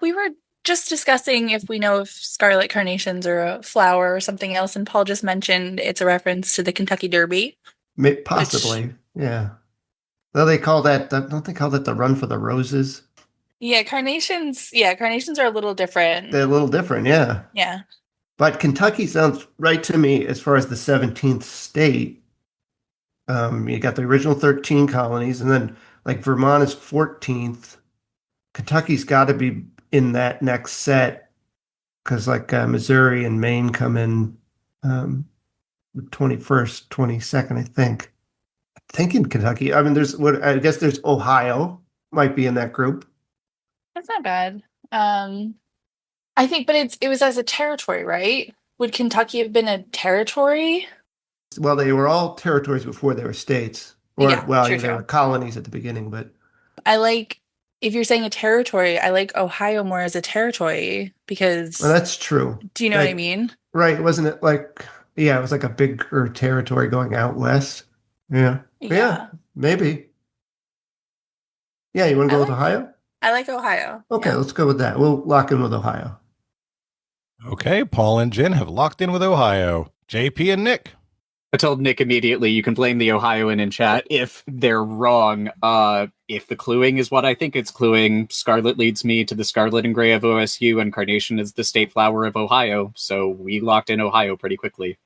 we were just discussing if we know if scarlet carnations are a flower or something else, and Paul just mentioned it's a reference to the Kentucky Derby. Possibly, yeah. Well, they call that, don't they call that the Run for the Roses? Yeah, carnations are a little different. They're a little different, yeah. Yeah. But Kentucky sounds right to me as far as the 17th state. You got the original 13 colonies, and then like Vermont is 14th. Kentucky's got to be in that next set because like Missouri and Maine come in 21st, 22nd, I think. In Kentucky. I mean, I guess there's Ohio might be in that group. That's not bad. I think, but it was as a territory, right? Would Kentucky have been a territory? Well, they were all territories before they were states. Or, true. They were colonies at the beginning, but... If you're saying a territory, I like Ohio more as a territory because... Well, that's true. Do you know what I mean? Right. Wasn't it like... Yeah, it was like a bigger territory going out west. Yeah. Yeah, maybe. Yeah, you want to go with Ohio? I like Ohio. Okay, Let's go with that. We'll lock in with Ohio. Okay, Paul and Jen have locked in with Ohio. JP and Nick. I told Nick immediately, you can blame the Ohioan in chat if they're wrong. If the cluing is what I think it's cluing, Scarlet leads me to the Scarlet and Gray of OSU, and Carnation is the state flower of Ohio. So we locked in Ohio pretty quickly.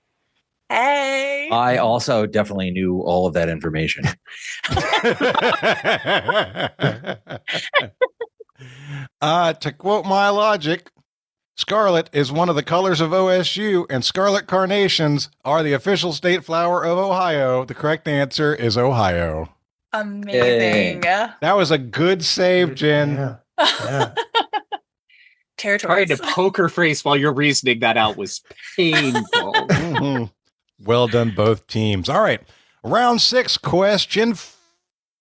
Hey. I also definitely knew all of that information. To quote my logic, scarlet is one of the colors of OSU, and scarlet carnations are the official state flower of Ohio. The correct answer is Ohio. Amazing. That was a good save, Jen. Yeah. Territories. Trying to poker face while you're reasoning that out was painful. Mhm. Well done, both teams. All right. Round 6,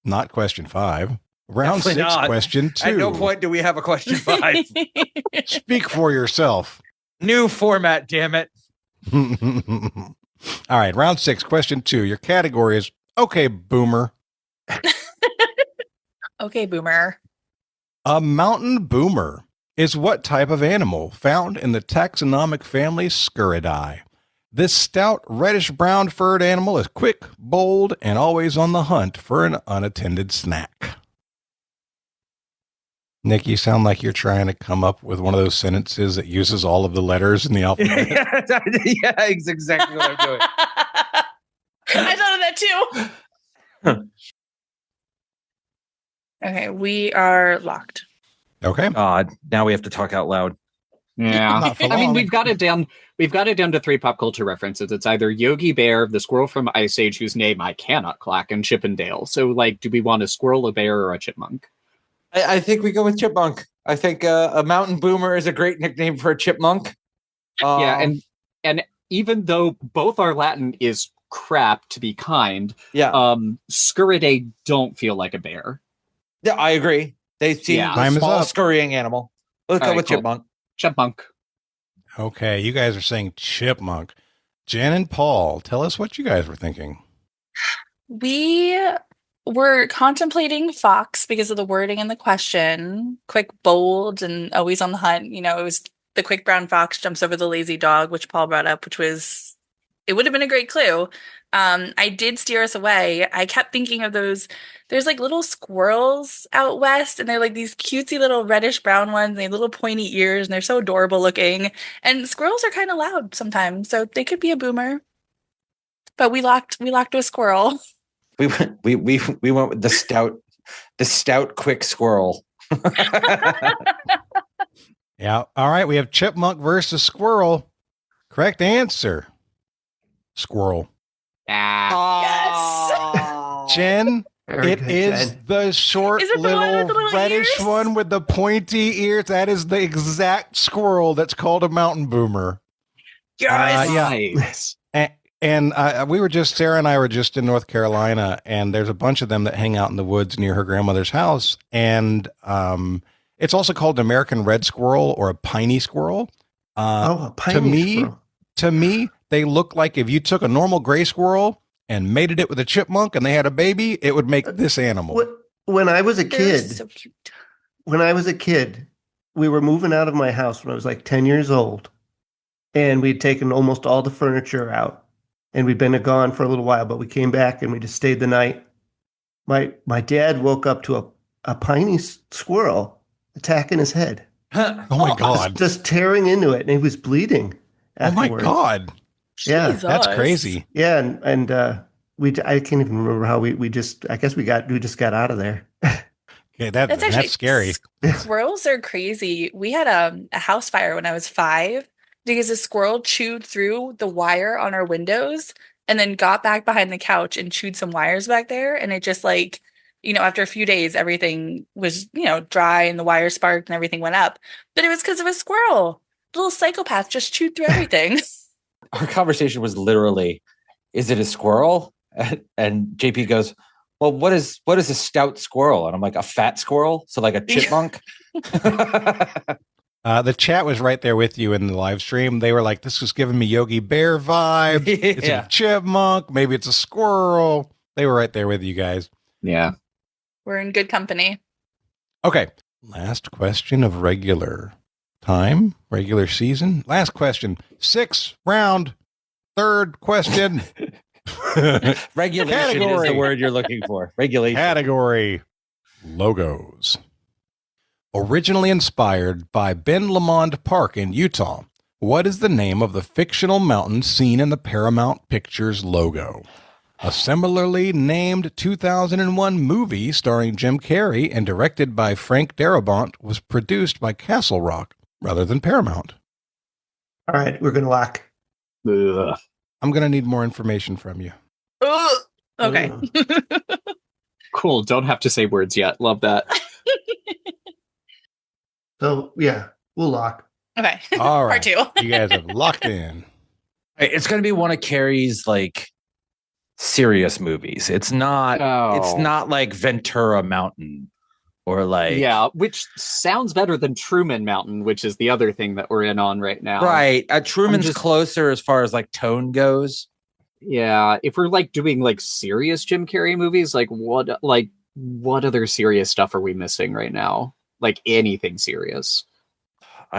not question 5. Round Definitely 6, not. question 2. At no point do we have a question 5. Speak for yourself. New format, damn it. All right. Round 6, question 2. Your category is okay, boomer. Okay, boomer. A mountain boomer is what type of animal found in the taxonomic family Sciridae? This stout, reddish-brown furred animal is quick, bold, and always on the hunt for an unattended snack. Nick, you sound like you're trying to come up with one of those sentences that uses all of the letters in the alphabet. Yeah, it's exactly what I'm doing. I thought of that too. Okay, we are locked. Okay. Now we have to talk out loud. Yeah. Not for I mean, long. we've got it down to 3 pop culture references. It's either Yogi Bear, the squirrel from Ice Age whose name I cannot clack, and Chip and Dale. So, like, do we want a squirrel, a bear, or a chipmunk? I think we go with chipmunk. I think a mountain boomer is a great nickname for a chipmunk. Yeah, and even though both our Latin is crap, to be kind, Sciridae don't feel like a bear. Yeah, I agree. They seem a small scurrying animal. Let's go with chipmunk. Chipmunk. Okay, you guys are saying chipmunk. Jen and Paul, tell us what you guys were thinking. We were contemplating fox because of the wording in the question. Quick, bold, and always on the hunt. You know, it was the quick brown fox jumps over the lazy dog, which Paul brought up, it would have been a great clue. I did steer us away. I kept thinking of there's like little squirrels out west, and they're like these cutesy little reddish brown ones. They have little pointy ears, and they're so adorable looking. And squirrels are kind of loud sometimes, so they could be a boomer. But we locked with a squirrel. We went with the stout quick squirrel. Yeah. All right. We have chipmunk versus squirrel. Correct answer. Squirrel. Yes. Jen, Very it good, is Jen. the short Is it the one with the little reddish ears? one with the pointy ears. That is the exact squirrel that's called a mountain boomer. Yes. Nice. And Sarah and I were just in North Carolina, and there's a bunch of them that hang out in the woods near her grandmother's house. And it's also called an American red squirrel or a piney squirrel. A piney squirrel. To me, they look like if you took a normal gray squirrel and mated it with a chipmunk and they had a baby, it would make this animal. When I was a They're kid, so cute. we were moving out of my house when I was like 10 years old, and we'd taken almost all the furniture out, and we'd been gone for a little while, but we came back and we just stayed the night. My dad woke up to a piney squirrel attacking his head. Oh my God. Just tearing into it, and he was bleeding afterwards. Oh my God. Yeah, Jesus. That's crazy. Yeah, and I can't even remember how we just got out of there. Yeah, that's scary. Squirrels are crazy. We had a house fire when I was 5 because a squirrel chewed through the wire on our windows and then got back behind the couch and chewed some wires back there. And it just after a few days, everything was, dry and the wire sparked and everything went up. But it was because of a squirrel. The little psychopath just chewed through everything. Our conversation was literally, is it a squirrel? And JP goes, well, what is a stout squirrel? And I'm like, a fat squirrel? So like a chipmunk? The chat was right there with you in the live stream. They were like, this was giving me Yogi Bear vibes. It's a chipmunk. Maybe it's a squirrel. They were right there with you guys. Yeah. We're in good company. Okay. Last question of regular time, regular season. Last question. 6th round, third question. Regulation is the word you're looking for. Regulation. Category logos. Originally inspired by Ben Lamond Park in Utah, what is the name of the fictional mountain seen in the Paramount Pictures logo? A similarly named 2001 movie starring Jim Carrey and directed by Frank Darabont was produced by Castle Rock rather than Paramount. All right, we're going to lock. Ugh. I'm going to need more information from you. Okay. Cool. Don't have to say words yet. Love that. So, yeah, we'll lock. Okay. All right. Part 2. You guys have locked in. It's going to be one of Carrie's like serious movies. It's not. It's not like Ventura Mountain or like which sounds better than Truman Mountain, which is the other thing that we're in on right now. Right. Truman's closer as far as like tone goes. Yeah, if we're like doing like serious Jim Carrey movies, like what other serious stuff are we missing right now? Like anything serious?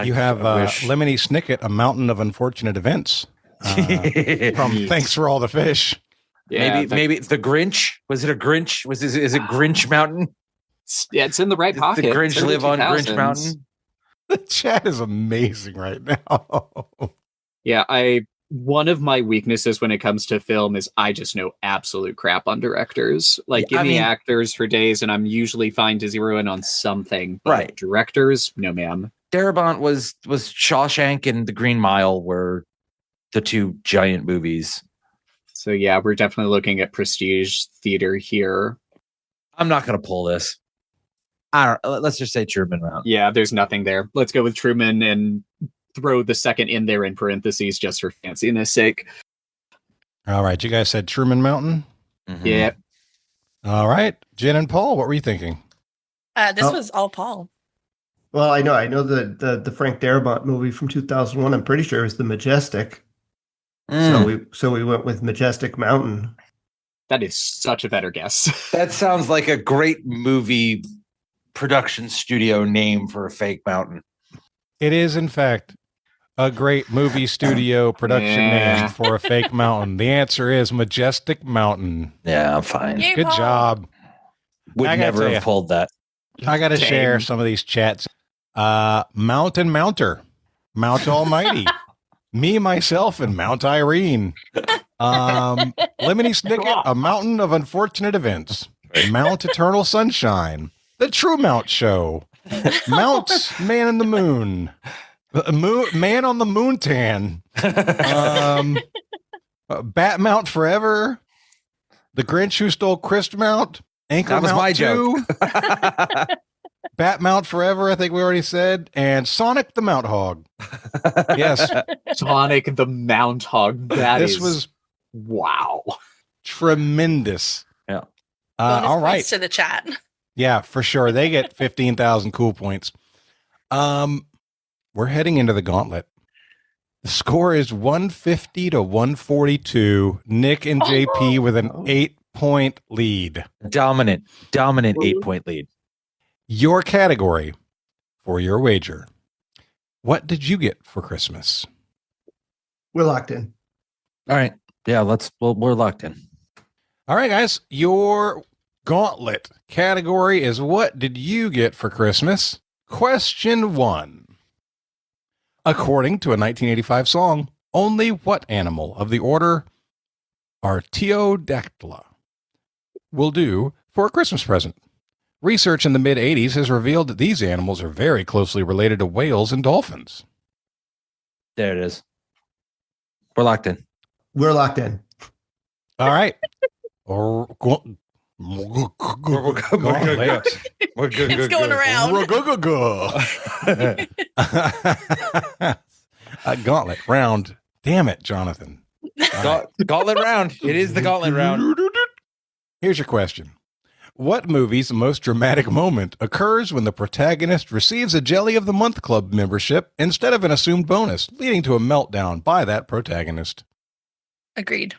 You have Lemony Snicket, A Mountain of Unfortunate Events. From Thanks for All the Fish. Yeah, maybe it's the Grinch. Was it a Grinch? Is it Grinch Mountain? It's in the right pocket. The Grinch live on Grinch Mountain? The chat is amazing right now. Yeah, one of my weaknesses when it comes to film is I just know absolute crap on directors. Like, give me actors for days, and I'm usually fine to zero in on something. But directors, no, ma'am. Darabont was Shawshank and The Green Mile were the two giant movies. So yeah, we're definitely looking at prestige theater here. I'm not going to pull this. Let's just say Truman Mountain. Yeah, there's nothing there. Let's go with Truman and throw the second in there in parentheses just for fanciness sake. All right, you guys said Truman Mountain? Mm-hmm. Yeah. All right, Jen and Paul, what were you thinking? This was all Paul. Well, I know the Frank Darabont movie from 2001. I'm pretty sure it was The Majestic. So we went with Majestic Mountain. That is such a better guess. That sounds like a great movie production studio name for a fake mountain. It is, in fact, a great movie studio production name for a fake mountain. The answer is Majestic Mountain. Yeah, I'm fine. Yay, Good Paul. job. Would never have pulled that. I got to share some of these chats. Mount and Mounter. Mount Almighty. Me, myself, and Mount Irene. Lemony Snicket, A Mountain of Unfortunate Events. Mount Eternal Sunshine. The True Mount Show. Mount Man in the Moon. Man on the Moontan. Bat Mount Forever. The Grinch Who Stole Christmount. Anchor That was Mount my 2. joke. Bat Mount Forever, I think we already said. And Sonic the Mount Hog. Yes. Sonic the Mount Hog. This was wow. Tremendous. Yeah. All right. To the chat. Yeah, for sure. They get 15,000 cool points. We're heading into the gauntlet. The score is 150 to 142. Nick and JP with an 8-point lead. Dominant 8-point lead. Your category for your wager. What did you get for Christmas? We're locked in. All right. Yeah, we're locked in. All right, guys. Your gauntlet category is what did you get for Christmas? Question 1. According to a 1985 song, only what animal of the order Artiodactyla will do for a Christmas present? Research in the mid-'80s has revealed that these animals are very closely related to whales and dolphins. There it is. We're locked in. We're locked in. All right. It's going around. Gauntlet round. Damn it, Jonathan. Gauntlet round. It is the gauntlet round. Here's your question. What movie's most dramatic moment occurs when the protagonist receives a Jelly of the Month Club membership instead of an assumed bonus, leading to a meltdown by that protagonist? Agreed.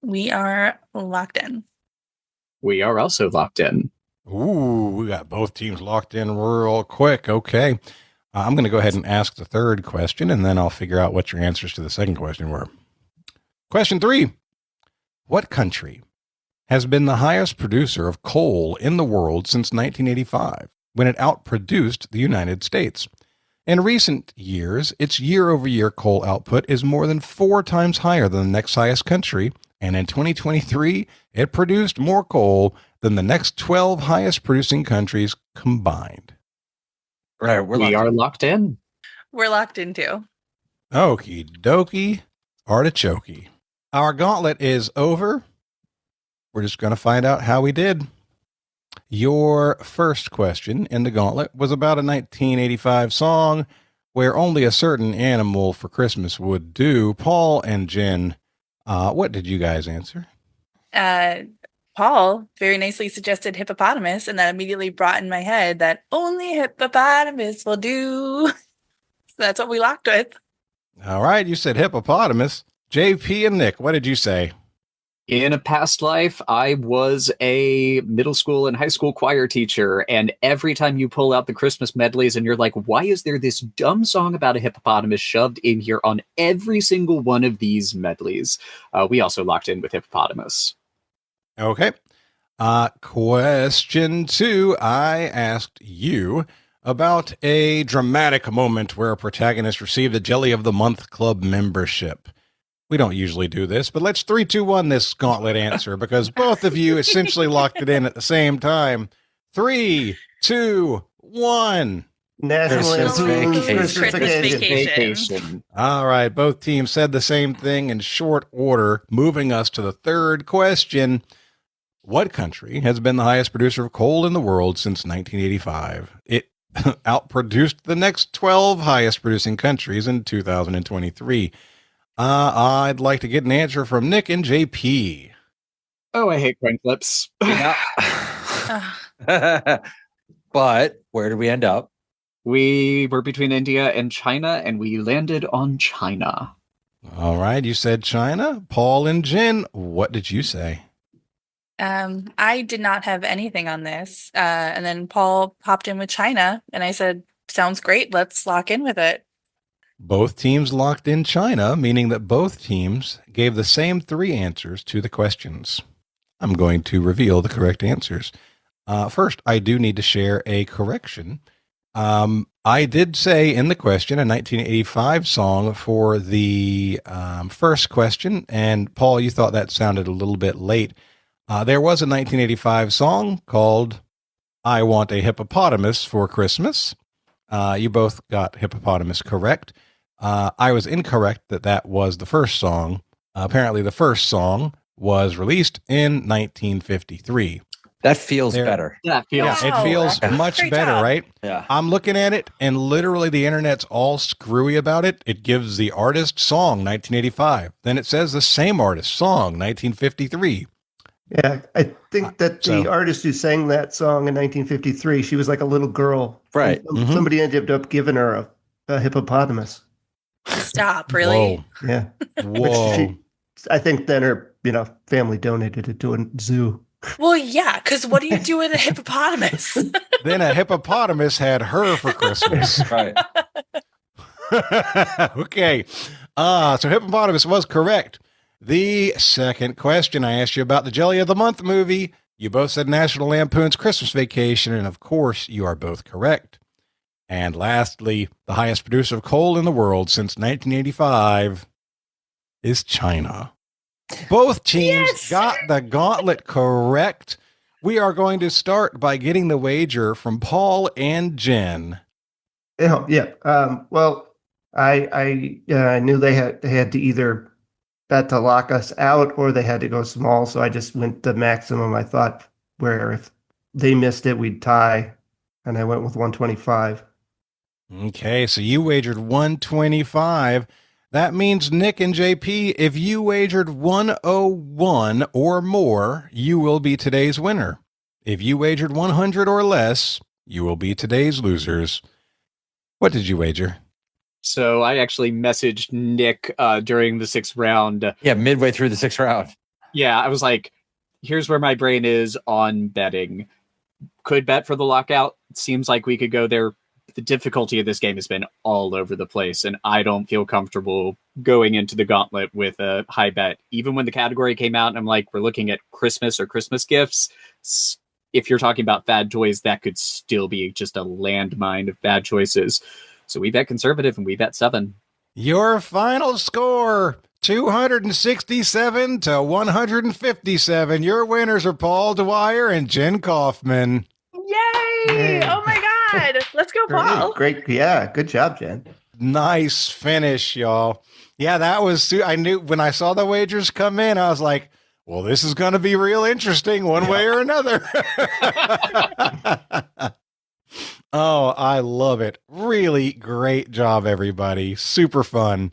We are locked in. We are also locked in. Ooh, we got both teams locked in real quick. Okay. I'm going to go ahead and ask the third question, and then I'll figure out what your answers to the second question were. Question 3. What country has been the highest producer of coal in the world since 1985, when it outproduced the United States? In recent years, its year-over-year coal output is more than 4 times higher than the next highest country, and in 2023, it produced more coal than the next 12 highest producing countries combined. Right, We are locked in. We're locked into. Okie dokie, artichoke. Our gauntlet is over. We're just going to find out how we did. Your first question in the gauntlet was about a 1985 song where only a certain animal for Christmas would do. Paul and Jen, what did you guys answer? Paul very nicely suggested hippopotamus, and that immediately brought in my head that only hippopotamus will do. So that's what we locked with. All right, you said hippopotamus. JP and Nick, what did you say? In a past life, I was a middle school and high school choir teacher, and every time you pull out the Christmas medleys and you're like, why is there this dumb song about a hippopotamus shoved in here on every single one of these medleys? We also locked in with hippopotamus. Okay. Question 2, I asked you about a dramatic moment where a protagonist received a Jelly of the Month Club membership. We don't usually do this, but let's 3, 2, 1 this gauntlet answer because both of you essentially locked it in at the same time. 3, 2, 1. National Lampoon's Christmas Vacation. All right, both teams said the same thing in short order, moving us to the third question. What country has been the highest producer of coal in the world since 1985? It outproduced the next 12 highest producing countries in 2023. I'd like to get an answer from Nick and JP. Oh, I hate coin flips. But where did we end up? We were between India and China, and we landed on China. All right, you said China. Paul and Jen, what did you say? I did not have anything on this. And then Paul popped in with China, and I said, sounds great. Let's lock in with it. Both teams locked in China, meaning that both teams gave the same 3 answers to the questions. I'm going to reveal the correct answers. First, I do need to share a correction. I did say in the question a 1985 song for the first question, and Paul, you thought that sounded a little bit late. There was a 1985 song called I Want a Hippopotamus for Christmas. You both got hippopotamus correct. I was incorrect that was the first song. Apparently, the first song was released in 1953. That feels better. That feels it feels much Great better, job. right? Yeah. I'm looking at it, and literally the internet's all screwy about it. It gives the artist song 1985. Then it says the same artist song 1953. Yeah, I think that the artist who sang that song in 1953, she was like a little girl. Right. Somebody ended up giving her a hippopotamus. Stop, really? Whoa. Yeah. Whoa. I think then her, family donated it to a zoo. Well, yeah, because what do you do with a hippopotamus? Then a hippopotamus had her for Christmas. Right. Okay. So hippopotamus was correct. The second question I asked you about the Jelly of the Month movie. You both said National Lampoon's Christmas Vacation, and of course, you are both correct. And lastly, the highest producer of coal in the world since 1985 is China. Both teams got the gauntlet correct. We are going to start by getting the wager from Paul and Jen. Yeah. Well, I knew they had to either bet to lock us out or they had to go small, so I just went the maximum. I thought where if they missed it, we'd tie, and I went with 125. Okay, so you wagered 125. That means Nick and JP, if you wagered 101 or more, you will be today's winner. If you wagered 100 or less, you will be today's losers. What did you wager? So I actually messaged Nick during the 6th round. Yeah, midway through the 6th round. Yeah, I was like, here's where my brain is on betting. Could bet for the lockout. Seems like we could go there the difficulty of this game has been all over the place, and I don't feel comfortable going into the gauntlet with a high bet. Even when the category came out, and I'm like, we're looking at Christmas or Christmas gifts. If you're talking about bad toys, that could still be just a landmine of bad choices. So we bet conservative, and we bet 7. Your final score, 267 to 157. Your winners are Paul Dwyer and Jen Kaufmann. Yay! Oh my God. Let's go, Paul. Great. Yeah. Good job, Jen. Nice finish, y'all. Yeah, that was, I knew when I saw the wagers come in, I was like, well, this is going to be real interesting one way or another. Oh, I love it. Really great job, everybody. Super fun.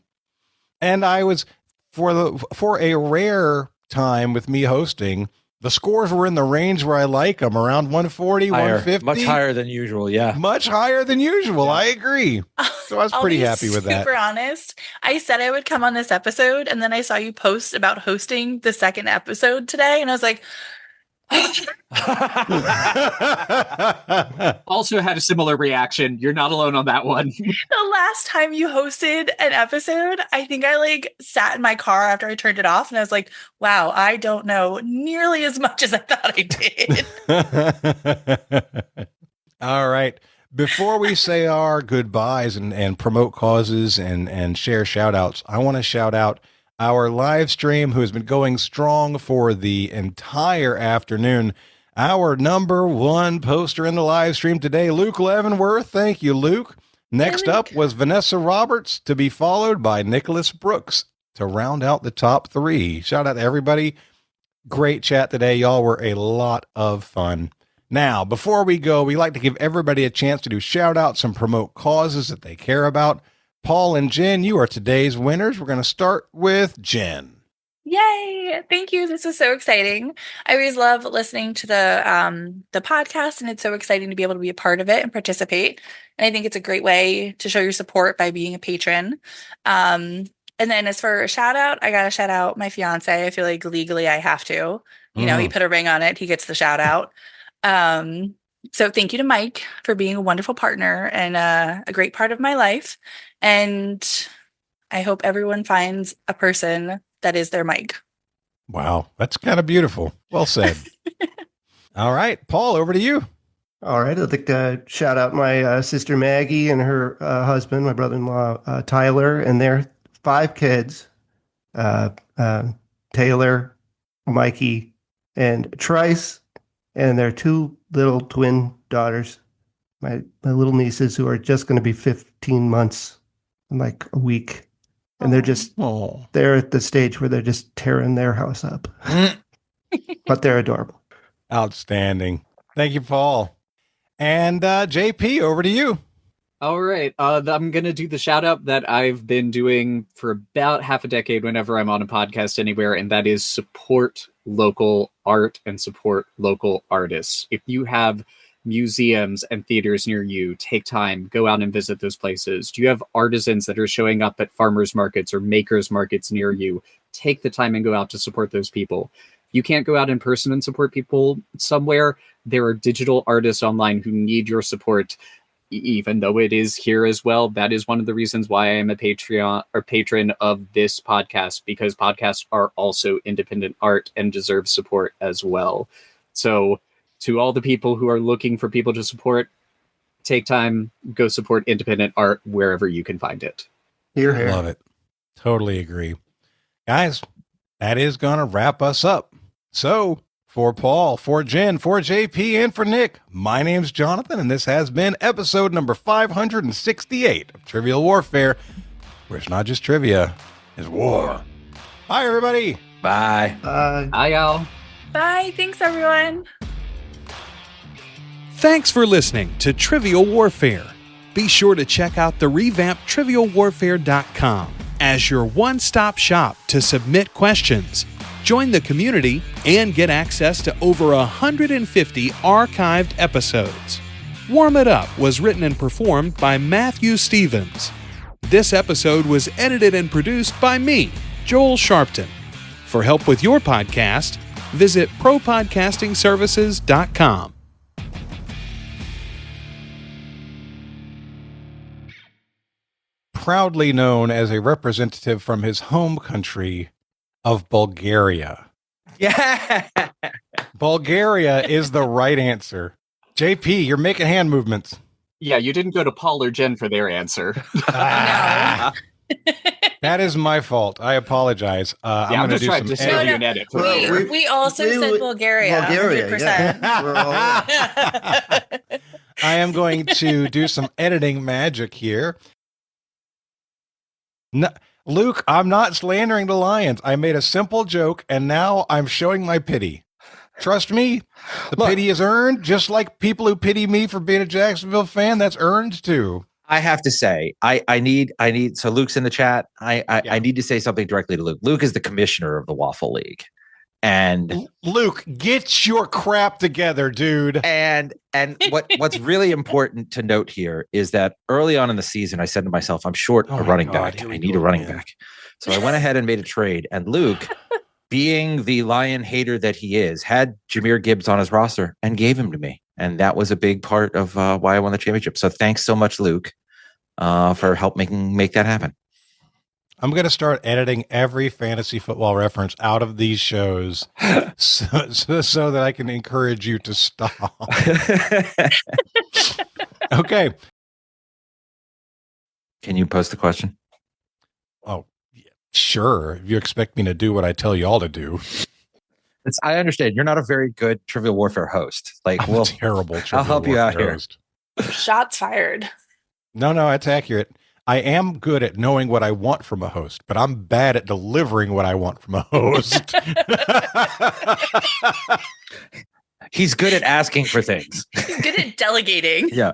And I was, for a rare time with me hosting, the scores were in the range where I like them, around 140, 150. Much higher than usual, yeah. Much higher than usual. Yeah. I agree. So I was pretty happy with that. Super honest. I said I would come on this episode, and then I saw you post about hosting the second episode today, and I was like, also had a similar reaction. You're not alone on that one. The last time you hosted an episode, I think I sat in my car after I turned it off, and I was like, wow, I don't know nearly as much as I thought I did. All right. Before we say our goodbyes and promote causes and share shout outs, I want to shout out our live stream, who has been going strong for the entire afternoon. Our number one poster in the live stream today, Luke Leavenworth. Thank you, Luke. Next up was Vanessa Roberts, to be followed by Nicholas Brooks to round out the top 3. Shout out to everybody. Great chat today. Y'all were a lot of fun. Now, before we go, we like to give everybody a chance to do shout outs and promote causes that they care about. Paul and Jen, you are today's winners. We're going to start with Jen. Yay! Thank you. This is so exciting. I always love listening to the podcast, and it's so exciting to be able to be a part of it and participate. And I think it's a great way to show your support by being a patron. And then as for a shout out, I got to shout out my fiance. I feel like legally I have to. You know, he put a ring on it. He gets the shout out. So thank you to Mike for being a wonderful partner and a great part of my life. And I hope everyone finds a person that is their Mike. Wow, that's kind of beautiful. Well said. All right, Paul, over to you. All right, I'd like to shout out my sister Maggie and her husband, my brother-in-law Tyler, and their 5 kids, Taylor, Mikey, and Trice, and their 2 little twin daughters, my little nieces, who are just going to be 15 months in like a week. And they're at the stage where they're just tearing their house up. But they're adorable. Outstanding. Thank you, Paul. And JP, over to you. All right. I'm going to do the shout out that I've been doing for about half a decade whenever I'm on a podcast anywhere, and that is support local art and support local artists. If you have museums and theaters near you, take time, go out and visit those places. Do you have artisans that are showing up at farmers markets or makers markets near you? Take the time and go out to support those people. If you can't go out in person and support people somewhere, there are digital artists online who need your support. Even though it is here as well, that is one of the reasons why I am a Patreon or patron of this podcast, because podcasts are also independent art and deserve support as well. So to all the people who are looking for people to support, take time, go support independent art wherever you can find it. Hear, hear. Love it. Totally agree. Guys, that is going to wrap us up. So for Paul, for Jen, for JP, and for Nick, my name's Jonathan, and this has been episode number 568 of Trivial Warfare, where it's not just trivia, it's war. Bye, everybody. Bye. Bye. Bye, y'all. Bye. Thanks, everyone. Thanks for listening to Trivial Warfare. Be sure to check out the revamped TrivialWarfare.com as your one-stop shop to submit questions, join the community, and get access to over 150 archived episodes. Warm It Up was written and performed by Matthew Stevens. This episode was edited and produced by me, Joel Sharpton. For help with your podcast, visit ProPodcastingServices.com. proudly known as a representative from his home country of Bulgaria. Yeah. Bulgaria is the right answer. JP, you're making hand movements. Yeah, you didn't go to Paul or Jen for their answer. That is my fault. I apologize. I'm going to do some save you an edit. We also said Bulgaria. Bulgaria, 100%. yeah. We're all I am going to do some editing magic here. No, Luke, I'm not slandering the Lions. I made a simple joke, and now I'm showing my pity. Trust me, the pity is earned, just like people who pity me for being a Jacksonville fan, that's earned too. I have to say, I need. So Luke's in the chat. I need to say something directly to Luke. Luke is the commissioner of the Waffle League, and Luke, get your crap together, dude. And what's really important to note here is that early on in the season, I said to myself, I'm short a running back. I need a running back. So I went ahead and made a trade, and Luke, being the Lion hater that he is, had Jahmyr Gibbs on his roster and gave him to me. And that was a big part of why I won the championship. So thanks so much, Luke, for helping make that happen. I'm going to start editing every fantasy football reference out of these shows so that I can encourage you to stop. Okay. Can you post the question? Oh, sure. If you expect me to do what I tell you all to do. I understand. You're not a very good Trivial Warfare host. Like, I'm a terrible Trivial I'll help you out here. host. Shots fired. No, that's accurate. I am good at knowing what I want from a host, but I'm bad at delivering what I want from a host. He's good at asking for things. He's good at delegating. Yeah.